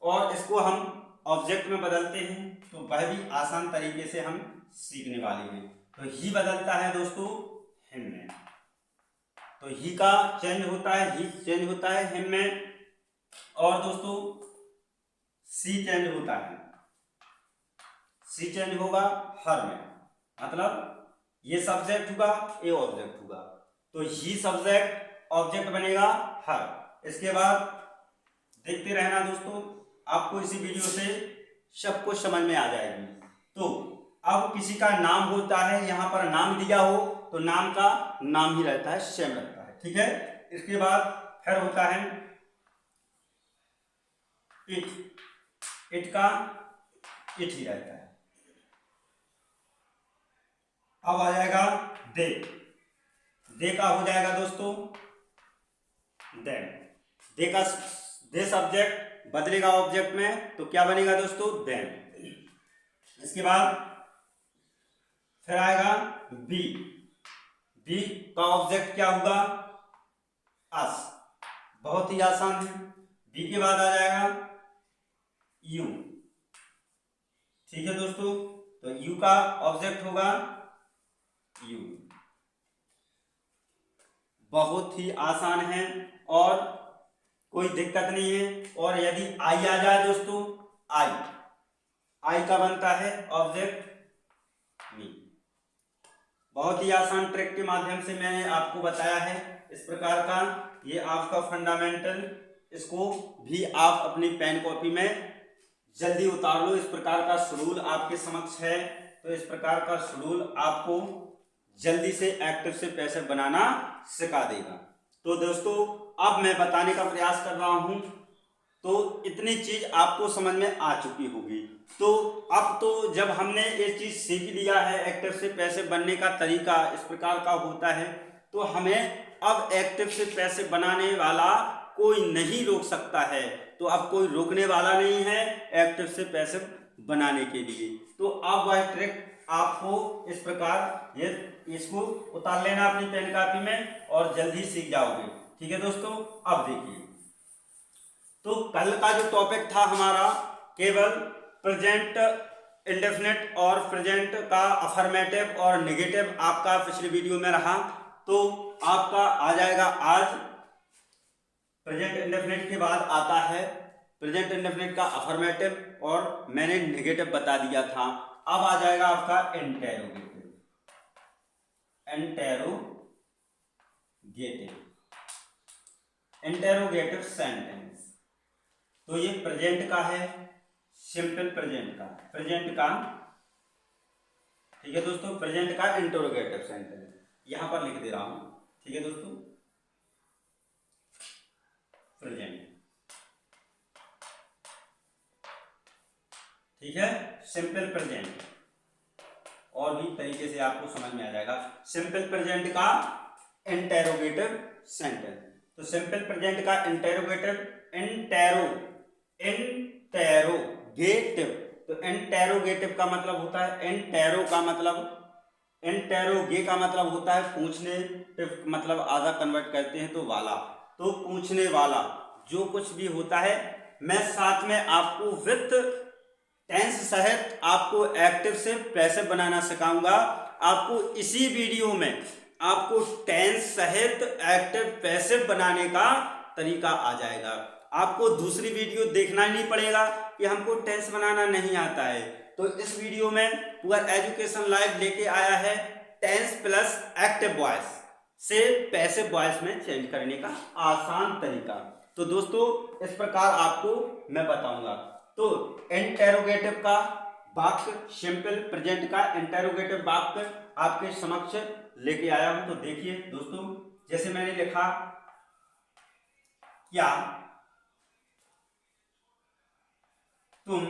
और इसको हम ऑब्जेक्ट में बदलते हैं तो वह भी आसान तरीके से हम सीखने वाले हैं। तो ही बदलता है दोस्तों हिम में, तो ही का चेंज होता है, ही चेंज होता है हिम में, और दोस्तों सी चेंज होता है, सी चेंज होगा हर में, मतलब ये सब्जेक्ट होगा, ये ऑब्जेक्ट होगा, तो ही सब्जेक्ट ऑब्जेक्ट बनेगा हर। इसके बाद देखते रहना दोस्तों, आपको इसी वीडियो से सब कुछ समझ में आ जाएगी। तो अब किसी का नाम होता है, यहाँ पर नाम दिया हो तो नाम का नाम ही रहता है, सेम रहता है, ठीक है। इसके बाद फिर होता है इट, इट का इट ही रहता है। अब आ जाएगा दे, दे का हो जाएगा दोस्तों देन, दे का दे सब्जेक्ट बदलेगा ऑब्जेक्ट में तो क्या बनेगा दोस्तों देन। इसके बाद फिर आएगा बी, बी का ऑब्जेक्ट क्या होगा अस, बहुत ही आसान है। बी के बाद आ जाएगा यू, ठीक है दोस्तों, तो यू का ऑब्जेक्ट होगा यू, बहुत ही आसान है और कोई दिक्कत नहीं है। और यदि आई आ जाए दोस्तों, आई, आई का बनता है ऑब्जेक्ट मी। बहुत ही आसान ट्रिक के माध्यम से मैंने आपको बताया है इस प्रकार का, ये आपका फंडामेंटल, इसको भी आप अपनी पेन कॉपी में जल्दी उतार लो। इस प्रकार का शेड्यूल आपके समक्ष है, तो इस प्रकार का शेड्यूल आपको जल्दी से एक्टिव से पैसे बनाना सिखा देगा। तो दोस्तों अब मैं बताने का प्रयास कर रहा हूं, तो इतनी चीज आपको समझ में आ चुकी होगी। तो अब तो जब हमने ये चीज सीख लिया है, एक्टिव से पैसे बनने का तरीका इस प्रकार का होता है, तो हमें अब एक्टिव से पैसे बनाने वाला कोई नहीं रोक सकता है। तो अब कोई रोकने वाला नहीं है एक्टिव से पैसे बनाने के लिए। तो अब वह ट्रिक आपको इस प्रकार ये इसको उतार लेना अपनी पेन कॉपी में और जल्दी सीख जाओगे, ठीक है दोस्तों। अब देखिए, तो कल का जो टॉपिक था हमारा केवल प्रेजेंट इंडेफिनिट और प्रेजेंट का अफर्मेटिव और नेगेटिव आपका पिछले वीडियो में रहा, तो आपका आ जाएगा आज प्रेजेंट इंडेफिनिट के बाद आता है प्रेजेंट इंडेफिनिट का अफर्मेटिव और मैंने नेगेटिव बता दिया था। अब आ जाएगा आपका इंटेरोगेटिव, इंटेरोगेटिव सेंटेंस। तो ये प्रेजेंट का है, सिंपल प्रेजेंट का, ठीक है दोस्तों, प्रेजेंट का इंटेरोगेटिव सेंटेंस यहां पर लिख दे रहा हूं, ठीक है दोस्तों। प्रेजेंट, ठीक है, सिंपल प्रेजेंट, और भी तरीके से आपको समझ में आ जाएगा। सिंपल प्रेजेंट का इंटेरोगेटिव सेंटेंस, तो सिंपल प्रेजेंट का इंटेरोगेटिव इंटेरोगेटिव, तो इंटेरोगेटिव का मतलब होता है इंटेरो का मतलब, इंटेरोगे का मतलब होता है पूछने, मतलब आधा कन्वर्ट करते हैं तो वाला, तो पूछने वाला जो कुछ भी होता है। मैं साथ में आपको विथ टेंस सहित आपको एक्टिव से पैसे बनाना सिखाऊंगा। आपको इसी वीडियो में आपको टेंस सहित एक्टिव पैसे बनाने का तरीका आ जाएगा। आपको दूसरी वीडियो देखना ही नहीं पड़ेगा कि हमको टेंस बनाना नहीं आता है। तो इस वीडियो में पूरा एजुकेशन लाइव लेके आया है टेंस प्लस एक्टिव वॉइस से पैसिव वॉइस में चेंज करने का आसान तरीका। तो दोस्तों इस प्रकार आपको मैं बताऊंगा। तो इंटेरोगेटिव का वाक्य, सिंपल प्रेजेंट का इंटेरोगेटिव वाक्य आपके समक्ष लेके आया हूं। तो देखिए दोस्तों, जैसे मैंने लिखा, क्या तुम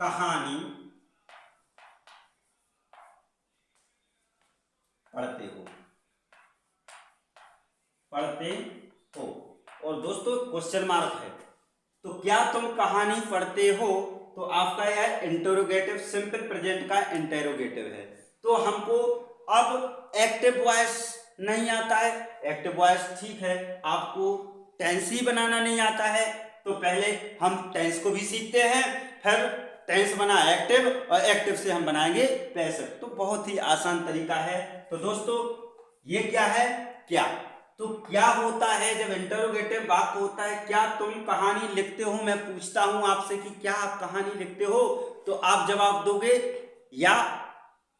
कहानी पढ़ते हो। और दोस्तों क्वेश्चन मार्क है, तो क्या तुम कहानी पढ़ते हो, तो आपका यह इंटरोगेटिव, सिंपल प्रेजेंट का इंटरोगेटिव है। तो हमको अब एक्टिव वॉइस नहीं आता है, एक्टिव वॉइस ठीक है, आपको टेंस ही बनाना नहीं आता है, तो पहले हम टेंस को भी सीखते हैं, फिर टेंस बना एक्टिव और एक्टिव से हम बनाएंगे पैसिव। तो बहुत ही आसान तरीका है। तो दोस्तों ये क्या है, क्या, तो क्या होता है जब इंटरोगेटिव वाक्य होता है, क्या तुम कहानी लिखते हो। मैं पूछता हूं आपसे कि क्या आप कहानी लिखते हो, तो आप जवाब दोगे या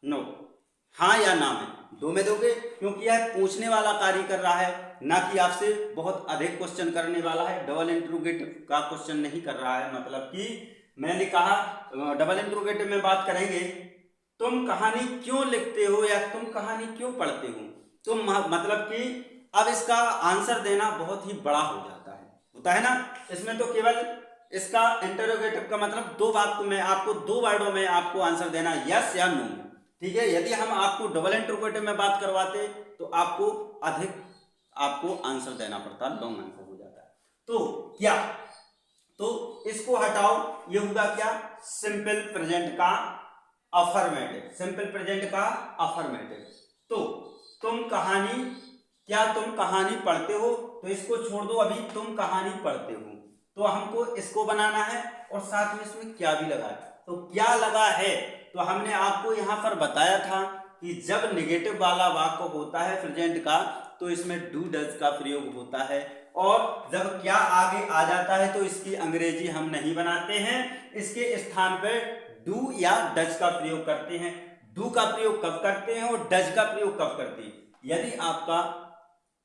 नो, हाँ या ना में, दो में दोगे, क्योंकि यह पूछने वाला कार्य कर रहा है, ना कि आपसे बहुत अधिक क्वेश्चन करने वाला है। डबल इंटरोगेटिव का क्वेश्चन नहीं कर रहा है, मतलब कि मैंने कहा डबल इंटरोगेटिव में बात करेंगे तुम कहानी क्यों लिखते हो या तुम कहानी क्यों पढ़ते हो, तो मतलब कि अब इसका आंसर देना बहुत ही बड़ा हो जाता है, होता है ना। इसमें तो केवल इसका इंटरोगेटिव का मतलब दो वाक्य में आपको, दो वर्डों में आपको आंसर देना, यस या नो, ठीक है। यदि हम आपको डबल इंटरोगेटिव में बात करवाते तो आपको अधिक आपको आंसर देना पड़ता, लॉन्ग आंसर हो जाता है। तो क्या, तो इसको हटाओ, ये होगा क्या, सिंपल प्रेजेंट का अफर्मेटिव, सिंपल प्रेजेंट का अफर्मेटिव। तो तुम कहानी, क्या तुम कहानी पढ़ते हो, तो इसको छोड़ दो, अभी तुम कहानी पढ़ते हो, तो हमको इसको बनाना है और साथ में इसमें क्या भी लगा है। तो क्या लगा है, तो हमने आपको यहां पर बताया था कि जब नेगेटिव वाला वाक्य होता है प्रेजेंट का, तो इसमें डू डज का प्रयोग होता है, और जब क्या आगे आ जाता है तो इसकी अंग्रेजी हम नहीं बनाते हैं, इसके स्थान पर डू या डज का प्रयोग करते हैं। डू का प्रयोग कब करते हैं और डज का प्रयोग कब करते हैं, यदि आपका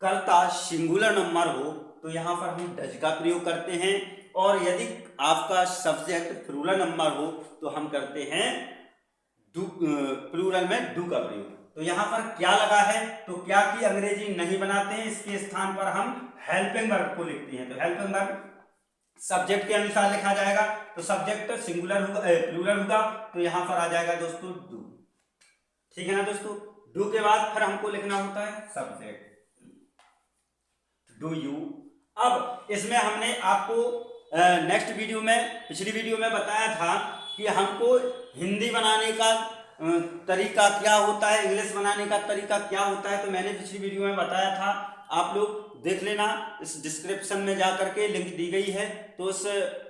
कर्ता सिंगुलर नंबर हो तो यहां पर हम डज का प्रयोग करते हैं, और यदि आपका सब्जेक्ट प्लूरल नंबर हो तो हम करते हैं डू, प्लूरल में डू का प्रयोग। तो यहां पर क्या लगा है, तो क्या की अंग्रेजी नहीं बनाते हैं, इसके स्थान पर हम हेल्पिंग वर्ब को लिखते हैं। तो हेल्पिंग वर्ब सब्जेक्ट के अनुसार लिखा जाएगा, तो सब्जेक्ट सिंगुलर होगा, प्लूरल होगा, तो यहां पर आ जाएगा दोस्तों डू, ठीक है ना दोस्तों। डू के बाद फिर हमको लिखना होता है सब्जेक्ट, डू यू। अब इसमें हमने आपको नेक्स्ट वीडियो में, पिछली वीडियो में बताया था कि हमको हिंदी बनाने का तरीका क्या होता है, इंग्लिश बनाने का तरीका क्या होता है, तो मैंने पिछली वीडियो में बताया था, आप लोग देख लेना, इस डिस्क्रिप्शन में जा करके लिंक दी गई है, तो उस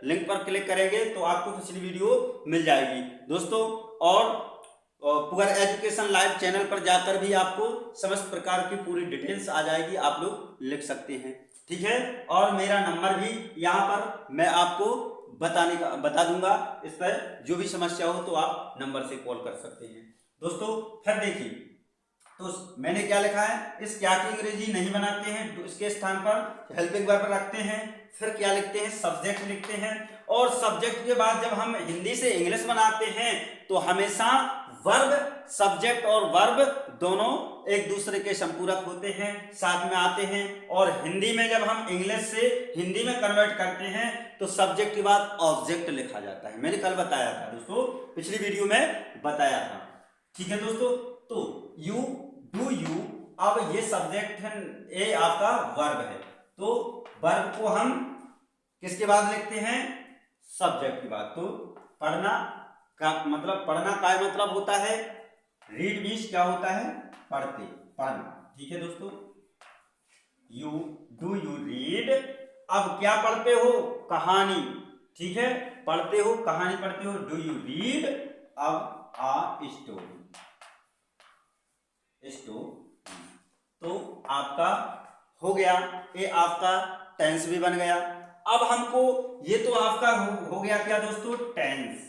लिंक पर क्लिक करेंगे तो आपको पिछली वीडियो मिल जाएगी दोस्तों। और पुअर एजुकेशन लाइव चैनल पर जाकर भी आपको समस्त प्रकार की पूरी डिटेल्स आ जाएगी, आप लोग लिख सकते हैं, ठीक है। और मेरा नंबर भी यहाँ पर मैं आपको बता दूंगा, इस पर जो भी समस्या हो तो आप नंबर से कॉल कर सकते हैं दोस्तों। फिर देखिए, तो मैंने क्या लिखा है, इस क्या की अंग्रेजी नहीं बनाते हैं, तो इसके स्थान पर हेल्पिंग वर्ब रखते हैं, फिर क्या लिखते हैं, सब्जेक्ट लिखते हैं, और सब्जेक्ट के बाद जब हम हिंदी से इंग्लिश बनाते हैं तो हमेशा वर्ब, सब्जेक्ट और वर्ब दोनों एक दूसरे के संपूरक होते हैं, साथ में आते हैं। और हिंदी में जब हम इंग्लिश से हिंदी में कन्वर्ट करते हैं तो सब्जेक्ट के बाद ऑब्जेक्ट लिखा जाता है, मैंने कल बताया था दोस्तों, पिछली वीडियो में बताया था, ठीक है दोस्तों। तो यू, डू यू, अब ये सब्जेक्ट है, ये आपका वर्ब है, तो वर्ब को हम किसके बाद लिखते हैं, सब्जेक्ट के बाद। तो पढ़ना का मतलब, पढ़ना का मतलब होता है रीड, मीन्स क्या होता है, पढ़ते, पढ़ना, ठीक है दोस्तों। यू, डू यू रीड, अब क्या पढ़ते हो, कहानी, ठीक है, पढ़ते हो, कहानी पढ़ते हो, डू यू रीड अब आ स्टोरी, तो आपका हो गया, ये आपका टेंस भी बन गया। अब हमको, ये तो आपका हो गया क्या दोस्तों, टेंस।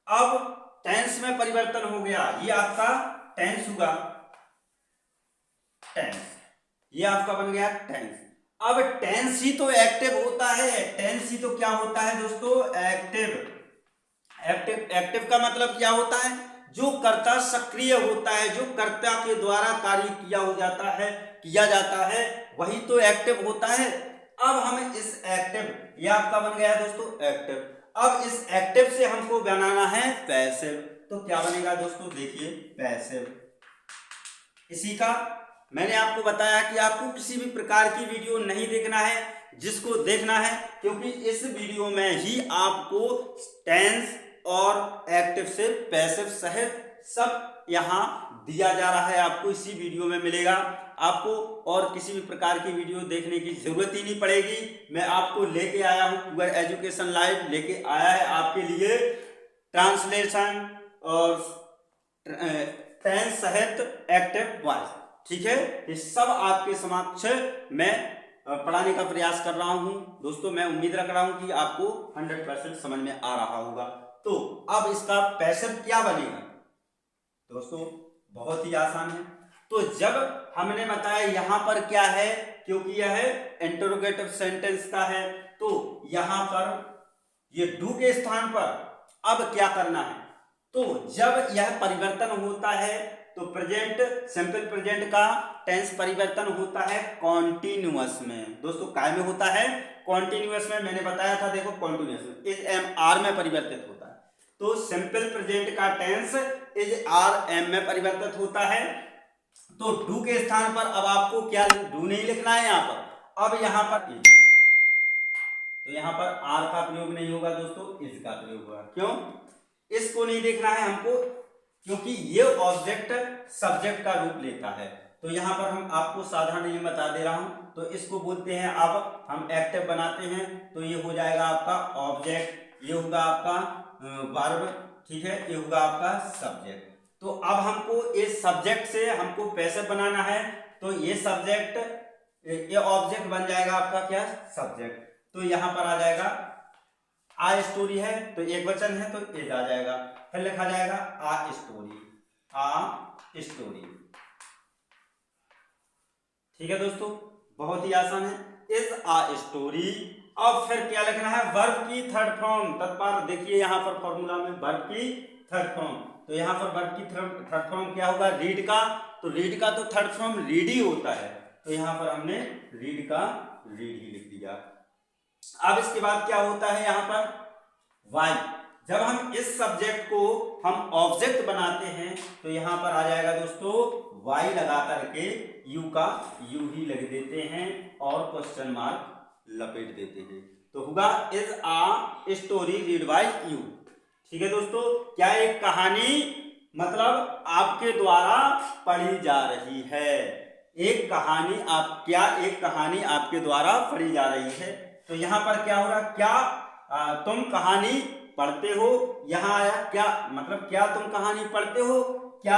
अब टेंस में परिवर्तन हो गया, ये आपका टेंस हुआ, टेंस, ये आपका बन गया टेंस। अब टेंस ही तो एक्टिव होता है, टेंस ही तो क्या होता है दोस्तों, एक्टिव। एक्टिव का मतलब क्या होता है, जो कर्ता सक्रिय होता है, जो कर्ता के द्वारा कार्य किया जाता है, वही तो एक्टिव होता है। अब हम इस एक्टिव, ये आपका बन गया दोस्तों एक्टिव। अब इस एक्टिव से हमको बनाना है पैसिव, तो क्या बनेगा दोस्तों, देखिए पैसिव। इसी का मैंने आपको बताया कि आपको किसी भी प्रकार की वीडियो नहीं देखना है, जिसको देखना है, क्योंकि इस वीडियो में ही आपको टेंस और एक्टिव से पैसिव सहित सब यहाँ दिया जा रहा है, आपको इसी वीडियो में मिलेगा। आपको और किसी भी प्रकार की वीडियो देखने की जरूरत ही नहीं पड़ेगी। मैं आपको लेके आया हूँ, पूरा एजुकेशन लाइव लेके आया है आपके लिए ट्रांसलेशन और टेंस सहित एक्टिव वॉइस, ठीक है। ये सब आपके समक्ष मैं पढ़ाने का प्रयास कर रहा हूं दोस्तों। मैं उम्मीद रख रहा हूं कि आपको 100% समझ में आ रहा होगा। तो अब इसका पैसिव क्या बनेगा दोस्तों, बहुत ही आसान है। तो जब हमने बताया यहां पर क्या है, क्योंकि यह इंटरोगेटिव सेंटेंस का है, तो यहां पर ये डू के स्थान पर अब क्या करना है, तो जब यह परिवर्तन होता है तो प्रेजेंट सिंपल प्रेजेंट का टेंस परिवर्तन होता है कॉन्टिन्यूअस में। दोस्तों काय में होता है, कॉन्टिन्यूअस में। मैंने बताया था, देखो कॉन्टिन्यूअस में इज एम आर में परिवर्तित होता है। तो सिंपल प्रेजेंट का टेंस इज आर एम में परिवर्तित होता है। तो डू के स्थान पर अब आपको क्या, डू नहीं लिखना है यहाँ पर, अब यहाँ पर इज, तो यहाँ पर आर का प्रयोग नहीं होगा दोस्तों, इज का प्रयोग होगा। क्यों, इसको नहीं देखना है हमको, क्योंकि ये ऑब्जेक्ट सब्जेक्ट का रूप लेता है। तो यहाँ पर हम आपको साधारण नियम बता दे रहा हूं, तो इसको बोलते हैं, अब हम एक्टिव बनाते हैं, तो ये हो जाएगा आपका ऑब्जेक्ट, ये होगा आपका वर्ब, ठीक है, ये होगा आपका सब्जेक्ट। तो अब हमको इस सब्जेक्ट से हमको पैसिव बनाना है, तो ये सब्जेक्ट, ये ऑब्जेक्ट बन जाएगा आपका क्या, सब्जेक्ट। तो यहाँ पर आ जाएगा आ स्टोरी है, तो एक वचन है, तो इज आ जाएगा, फिर लिखा जाएगा आ स्टोरी, आ स्टोरी, ठीक है दोस्तों, बहुत ही आसान है, इज आ स्टोरी। अब फिर क्या लिखना है, वर्ब की थर्ड फॉर्म तत्पर, देखिए यहाँ पर फॉर्मूला में वर्ब की थर्ड फॉर्म, तो यहाँ पर वर्ब की थर्ड फॉर्म क्या होगा, रीड का, तो रीड का तो थर्ड फॉर्म रीड ही होता है, तो यहाँ पर हमने रीड का रीड ही लिख दिया। अब इसके बाद क्या होता है यहाँ पर, वाई, जब हम इस सब्जेक्ट को हम ऑब्जेक्ट बनाते हैं, तो यहाँ पर आ जाएगा दोस्तों वाई लगा करके यू का यू ही लग देते हैं और क्वेश्चन मार्क लपेट देते हैं, तो होगा is a story read by you, ठीक है दोस्तों। क्या एक कहानी मतलब आपके द्वारा पढ़ी जा रही है, एक कहानी आप, क्या एक कहानी आपके द्वारा पढ़ी जा रही है, तो यहाँ पर क्या होगा, क्या तुम कहानी पढ़ते हो, यहाँ आया क्या, मतलब क्या तुम कहानी पढ़ते हो, क्या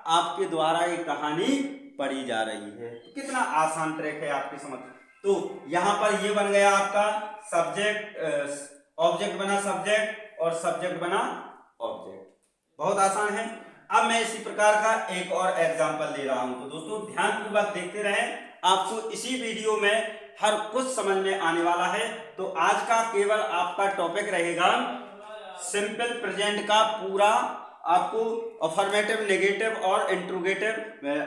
आपके द्वारा एक कहानी पढ़ी जा रही है। कितना आसान ट्रैक है आपकी समझ। तो यहाँ पर ये बन गया आपका सब्जेक्ट, ऑब्जेक्ट बना सब्जेक्ट और सब्जेक्ट बना ऑब्जेक्ट, बहुत आसान है। अब मैं इसी प्रकार का एक और एग्जांपल ले रहा हूं, तो दोस्तों ध्यानपूर्वक देखते रहें, आपको इसी वीडियो में हर कुछ समझ में आने वाला है। तो आज का केवल आपका टॉपिक रहेगा सिंपल प्रेजेंट का पूरा, आपको अफर्मेटिव, नेगेटिव और इंट्रोगेटिव।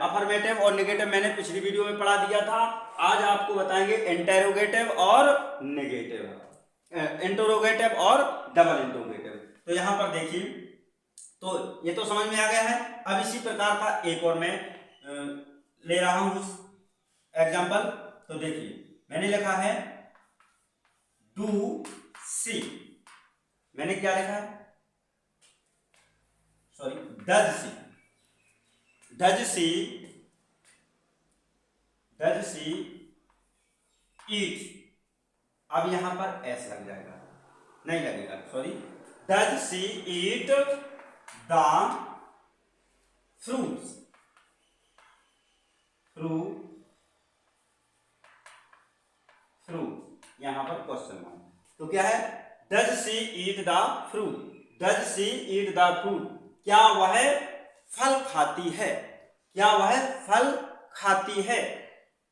अफर्मेटिव और नेगेटिव मैंने पिछली वीडियो में पढ़ा दिया था, आज आपको बताएंगे इंटेरोगेटिव और नेगेटिव, इंटरोगेटिव और डबल इंटरोगेटिव। तो यहाँ पर देखिए, तो ये तो समझ में आ गया है। अब इसी प्रकार का एक और मैं ले रहा हूं एग्जाम्पल, तो देखिए मैंने लिखा है डू सी, मैंने क्या लिखा है, sorry does she, does she, does she eat, अब यहां पर एस लग जाएगा, नहीं लगेगा, sorry, does she eat the fruits, fruit, fruit, यहां पर क्वेश्चन मार्क, तो क्या है, does she eat the fruit, does she eat the fruit, क्या वह फल खाती है, क्या वह फल खाती है,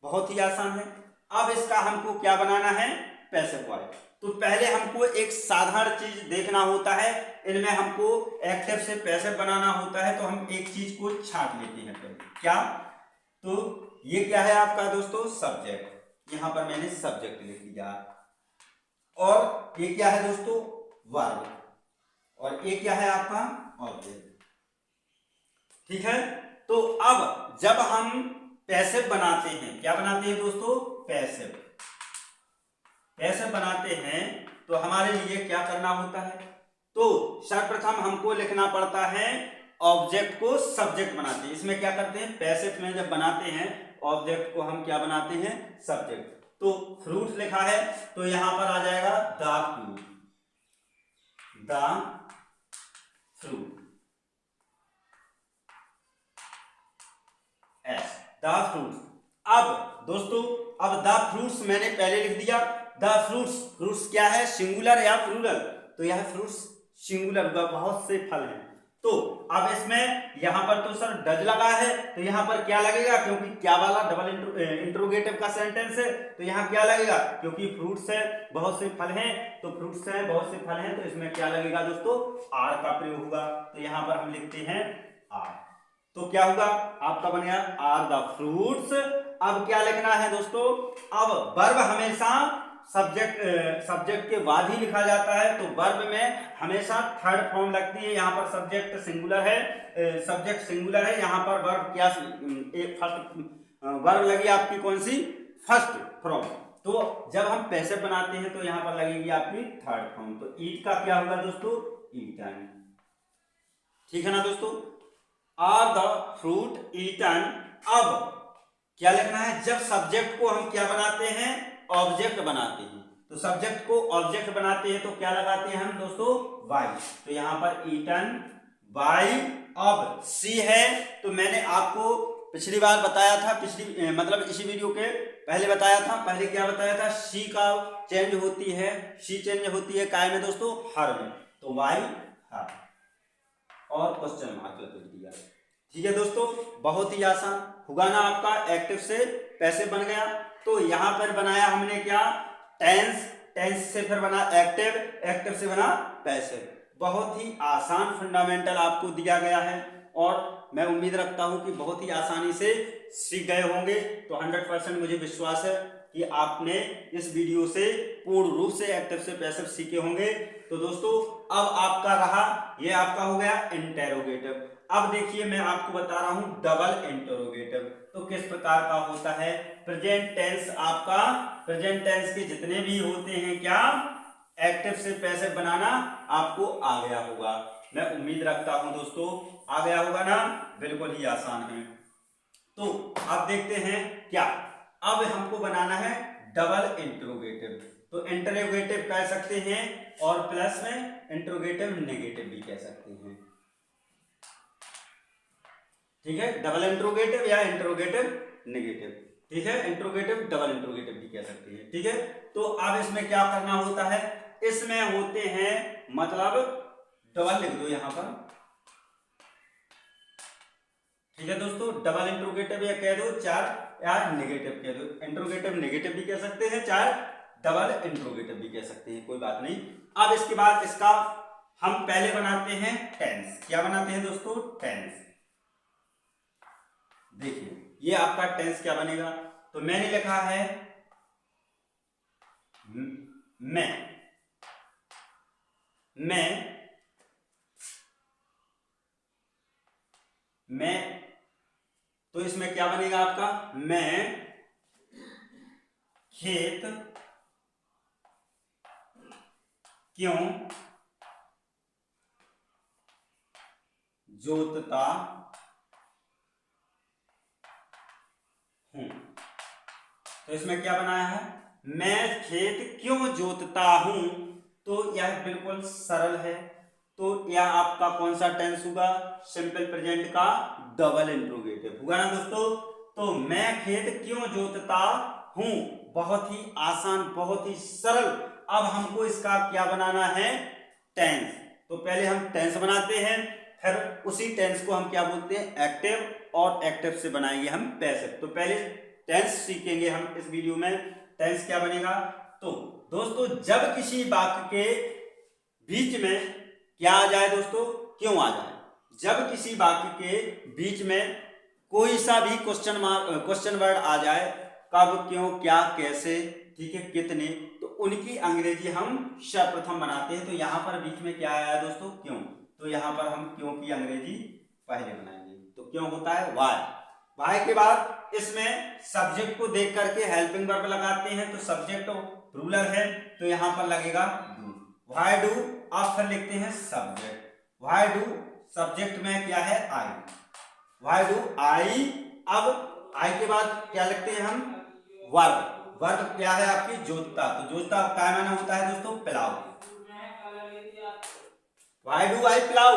बहुत ही आसान है। अब इसका हमको क्या बनाना है, पैसिव वॉइस। तो पहले हमको एक साधारण चीज देखना होता है, इनमें हमको एक्टिव से पैसिव बनाना होता है, तो हम एक चीज को छांट लेते हैं पहले, क्या, तो ये क्या है आपका दोस्तों, सब्जेक्ट, यहां पर मैंने सब्जेक्ट लिख दिया, और ये क्या है दोस्तों, वर्ब, और ये क्या है आपका ऑब्जेक्ट। ठीक है, तो अब जब हम पैसिव बनाते हैं, क्या बनाते हैं दोस्तों, पैसिव बनाते हैं, तो हमारे लिए क्या करना होता है, तो सर्वप्रथम हमको लिखना पड़ता है ऑब्जेक्ट को सब्जेक्ट बनाते हैं। इसमें क्या करते हैं, पैसिव में जब बनाते हैं ऑब्जेक्ट को हम क्या बनाते हैं, सब्जेक्ट। तो फ्रूट लिखा है तो यहां पर आ जाएगा the fruit, S the fruits. अब दोस्तों, अब द फ्रूट्स मैंने पहले लिख दिया, द फ्रूट्स क्या है, सिंगुलर या प्लूरल, तो यह फ्रूट्स सिंगुलर, बहुत से फल हैं। तो अब इसमें यहां पर तो सर डज लगा है, तो यहां पर क्या लगेगा, क्योंकि क्या वाला डबल इंट्रोगेटिव का सेंटेंस है, तो यहां क्या लगेगा, क्योंकि फ्रूट्स है बहुत से फल हैं, तो फ्रूट्स है बहुत से फल हैं, तो इसमें क्या लगेगा दोस्तों, आर का प्रयोग होगा। तो यहां पर हम लिखते हैं आर, तो क्या होगा आपका बन गया आर द फ्रूट्स। अब क्या लिखना है दोस्तों, अब वर्ब हमेशा सब्जेक्ट के बाद ही लिखा जाता है, तो वर्ब में हमेशा थर्ड फॉर्म लगती है। यहाँ पर सब्जेक्ट सिंगुलर है, यहाँ पर वर्ब क्या फर्स्ट वर्ब लगी आपकी कौन सी, फर्स्ट फॉर्म। तो जब हम पैसिव बनाते हैं तो यहाँ पर लगेगी आपकी थर्ड फॉर्म, तो ईट का क्या होगा दोस्तों, ईटन। ठीक है ना दोस्तों, आर द फ्रूट ईटन। अब क्या लिखना है, जब सब्जेक्ट को हम क्या बनाते हैं, ऑब्जेक्ट बनाते हैं, तो सब्जेक्ट को ऑब्जेक्ट बनाते हैं तो क्या लगाते हैं हम दोस्तों, बाई। तो यहां पर ईटन बाई। अब सी है, तो मैंने आपको पिछली बार बताया था, मतलब इसी वीडियो के पहले बताया था, पहले क्या बताया था, सी का चेंज होती है काय में दोस्तों, हर में, तो वाई हर, और क्वेश्चन मार्क लगा दिया। ठीक है दोस्तों, बहुत ही आसान होगा ना आपका, एक्टिव से पैसिव बन गया। तो यहां पर बनाया हमने क्या, टेंस से फिर बना एक्टिव से बना पैसिव। बहुत ही आसान फंडामेंटल आपको दिया गया है, और मैं उम्मीद रखता हूं कि बहुत ही आसानी से सीख गए होंगे। तो 100% मुझे विश्वास है कि आपने इस वीडियो से पूर्ण रूप से एक्टिव से पैसिव सीखे होंगे। तो दोस्तों, अब आपका रहा, ये आपका हो गया इंटेरोगेटिव। अब देखिए मैं आपको बता रहा हूं डबल इंटरोगेटिव, तो किस प्रकार का होता है। प्रेजेंट टेंस, आपका प्रेजेंट टेंस के जितने भी होते हैं क्या, एक्टिव से पैसिव बनाना आपको आ गया होगा, मैं उम्मीद रखता हूं दोस्तों आ गया होगा ना, बिल्कुल ही आसान है। तो अब देखते हैं क्या, अब हमको बनाना है डबल इंटरोगेटिव। तो इंटरोगेटिव कह सकते हैं, और प्लस में इंटरोगेटिव नेगेटिव भी कह सकते हैं। ठीक है, डबल इंटरोगेटिव या इंटरोगेटिव नेगेटिव, ठीक है, इंटरोगेटिव डबल इंटरोगेटिव भी कह सकते हैं। ठीक है, तो अब इसमें क्या करना होता है, इसमें होते हैं, मतलब डबल लिख दो यहां पर। ठीक है दोस्तों, डबल इंटरोगेटिव या कह दो चार, या नेगेटिव कह दो, इंटरोगेटिव नेगेटिव भी कह सकते हैं, चार डबल इंटरोगेटिव भी कह सकते हैं, कोई बात नहीं। अब इसके बाद इसका हम पहले बनाते हैं टेंस। क्या बनाते हैं दोस्तों, टेंस। देखिए ये आपका टेंस क्या बनेगा, तो मैंने लिखा है मैं, तो इसमें क्या बनेगा आपका, मैं खेत क्यों जोतता हूं। तो इसमें क्या बनाया है, मैं खेत क्यों जोतता हूं, तो यह बिल्कुल सरल है। तो यह आपका कौन सा टेंस होगा, सिंपल प्रेजेंट का डबल इंट्रोगेटिव होगा ना दोस्तों। तो मैं खेत क्यों जोतता हूं, बहुत ही आसान, बहुत ही सरल। अब हमको इसका क्या बनाना है, टेंस। तो पहले हम टेंस बनाते हैं, फिर उसी टेंस को हम क्या बोलते हैं, एक्टिव, और एक्टिव से बनाएंगे हम पैसिव। तो पहले टेंस सीखेंगे हम इस वीडियो में। टेंस क्या बनेगा, तो दोस्तों जब किसी वाक्य के बीच में क्या आ जाए दोस्तों, क्यों आ जाए, जब किसी वाक्य के बीच में कोई सा भी क्वेश्चन वर्ड आ जाए, कब, क्यों, क्या, कैसे, ठीक है, कितने, तो उनकी अंग्रेजी हम सर्वप्रथम बनाते हैं। तो यहाँ पर बीच में क्या आया दोस्तों, क्यों। तो यहाँ पर हम क्यों की अंग्रेजी पहले बनाएंगे। तो क्यों होता है वाई। वाई के बाद इसमें सब्जेक्ट को देख करके हेल्पिंग वर्ब लगाते हैं। तो सब्जेक्ट रूलर है तो यहाँ पर लगेगा डू। वाई डू, आप फिर लिखते हैं सब्जेक्ट। वाई डू सब्जेक्ट में क्या है आई। Why do I. अब आई के बाद क्या लिखते हैं हम, वर्ब। वर्ब क्या है आपकी, जोतता। तो जोतता क्या माना होता है दोस्तों, पिलाओ। Why do I plough.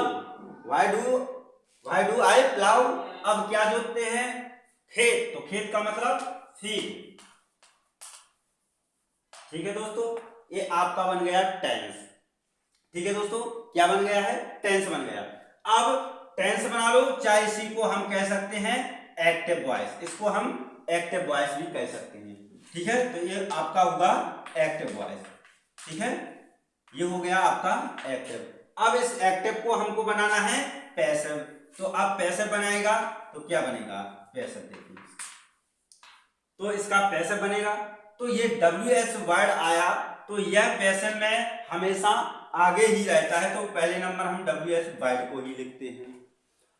Why do I plough. अब क्या जोतते हैं, खेत। तो खेत का मतलब फील्ड। ठीक है दोस्तों, ये आपका बन गया टेंस। ठीक है दोस्तों, क्या बन गया है, टेंस बन गया। अब टेंस बना लो, चाहे इसी को हम कह सकते हैं एक्टिव वॉइस। इसको हम एक्टिव वॉइस भी कह सकते हैं। ठीक है, तो ये आपका होगा एक्टिव वॉइस। ठीक है, ये हो गया आपका एक्टिव। अब इस एक्टिव को हमको बनाना है पैसिव। तो अब पैसिव बनाएगा तो क्या बनेगा, पैसिव। देखिए तो इसका पैसिव बनेगा। तो ये WH वर्ड आया तो यह पैसिव में हमेशा आगे ही रहता है। तो पहले नंबर हम WH वर्ड को ही लिखते हैं।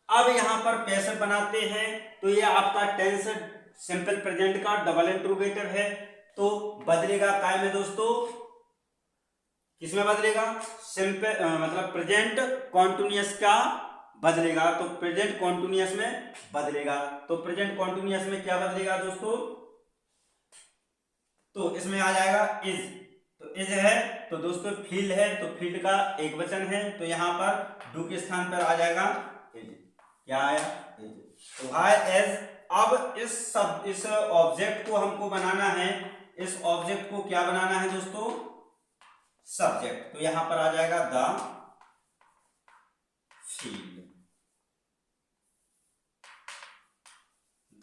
अब यहां पर पैसिव बनाते हैं तो ये आपका टेंस सिंपल प्रेजेंट का डबल इंट्रोगेटिव है। तो बदलेगा काय में दोस्तों, किसमें बदलेगा, सिंपल मतलब प्रेजेंट कॉन्टिन्यूअस का बदलेगा। तो प्रेजेंट कॉन्टिन्यूअस में बदलेगा। तो प्रेजेंट कॉन्टिन्यूअस में क्या बदलेगा दोस्तों, तो इसमें आ जाएगा इज। तो इज है तो दोस्तों फील्ड है तो फील्ड का एक वचन है। तो यहाँ पर डू के स्थान पर आ जाएगा इज। क्या आया, इज। तो हाय एज। अब इस ऑब्जेक्ट को हमको बनाना है। इस ऑब्जेक्ट को क्या बनाना है दोस्तों, सब्जेक्ट। तो यहां पर आ जाएगा the field.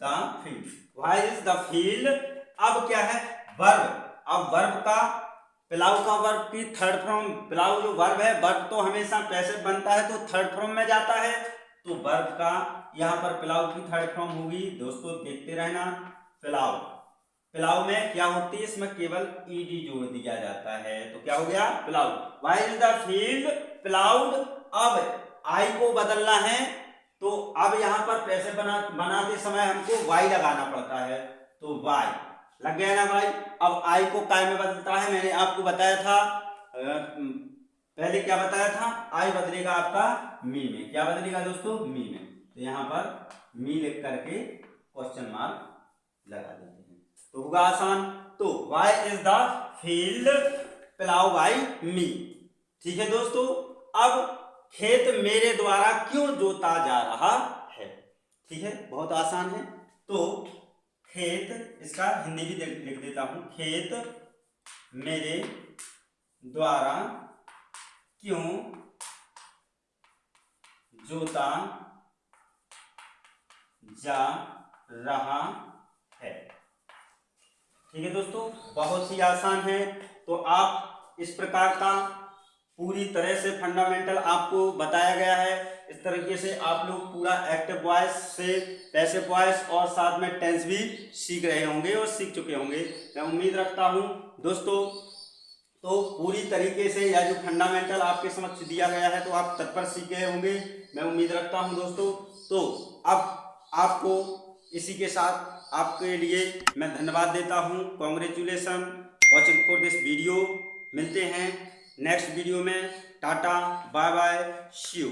The field, why is the field. अब क्या है, वर्ब। अब वर्ब का पिलाऊ का वर्ब की थर्ड फॉर्म, पिलाऊ जो वर्ब है, वर्ब तो हमेशा पैसिव बनता है तो थर्ड फॉर्म में जाता है। तो वर्ब का यहां पर पिलाऊ की थर्ड फॉर्म होगी दोस्तों, देखते रहना। पिलाऊ, पिलाऊ में क्या होती है, इसमें केवल ईडी जोड़ दिया जाता है। तो क्या हो गया, पिलाऊ। Why is the field ploughed. अब आई को बदलना है तो अब यहां पर पैसे बनाते समय हमको वाई लगाना पड़ता है। तो वाई लग गया ना भाई। अब आई को काय में बदलता है, मैंने आपको बताया था पहले क्या बताया था, आई बदलेगा आपका मी में। क्या बदलेगा दोस्तों, मी में। तो यहाँ पर मी लिख करके क्वेश्चन मार्क लगा देते हैं तो होगा आसान। तो why is the field plough by me. ठीक है दोस्तों, अब खेत मेरे द्वारा क्यों जोता जा रहा है। ठीक है, बहुत आसान है। तो खेत, इसका हिंदी भी लिख देता हूं, खेत मेरे द्वारा क्यों जोता जा रहा है। ठीक है दोस्तों, बहुत ही आसान है। तो आप इस प्रकार का पूरी तरह से फंडामेंटल आपको बताया गया है। इस तरीके से आप लोग पूरा एक्टिव वॉइस से पैसिव वॉइस और साथ में टेंस भी सीख रहे होंगे और सीख चुके होंगे, मैं उम्मीद रखता हूं दोस्तों। तो पूरी तरीके से यह जो फंडामेंटल आपके समक्ष दिया गया है तो आप तत्पर सीख गए होंगे, मैं उम्मीद रखता हूं दोस्तों। तो अब आपको इसी के साथ आपके लिए मैं धन्यवाद देता हूं। Congratulation watching for this video. मिलते हैं नेक्स्ट वीडियो में। Tata bye bye, see you.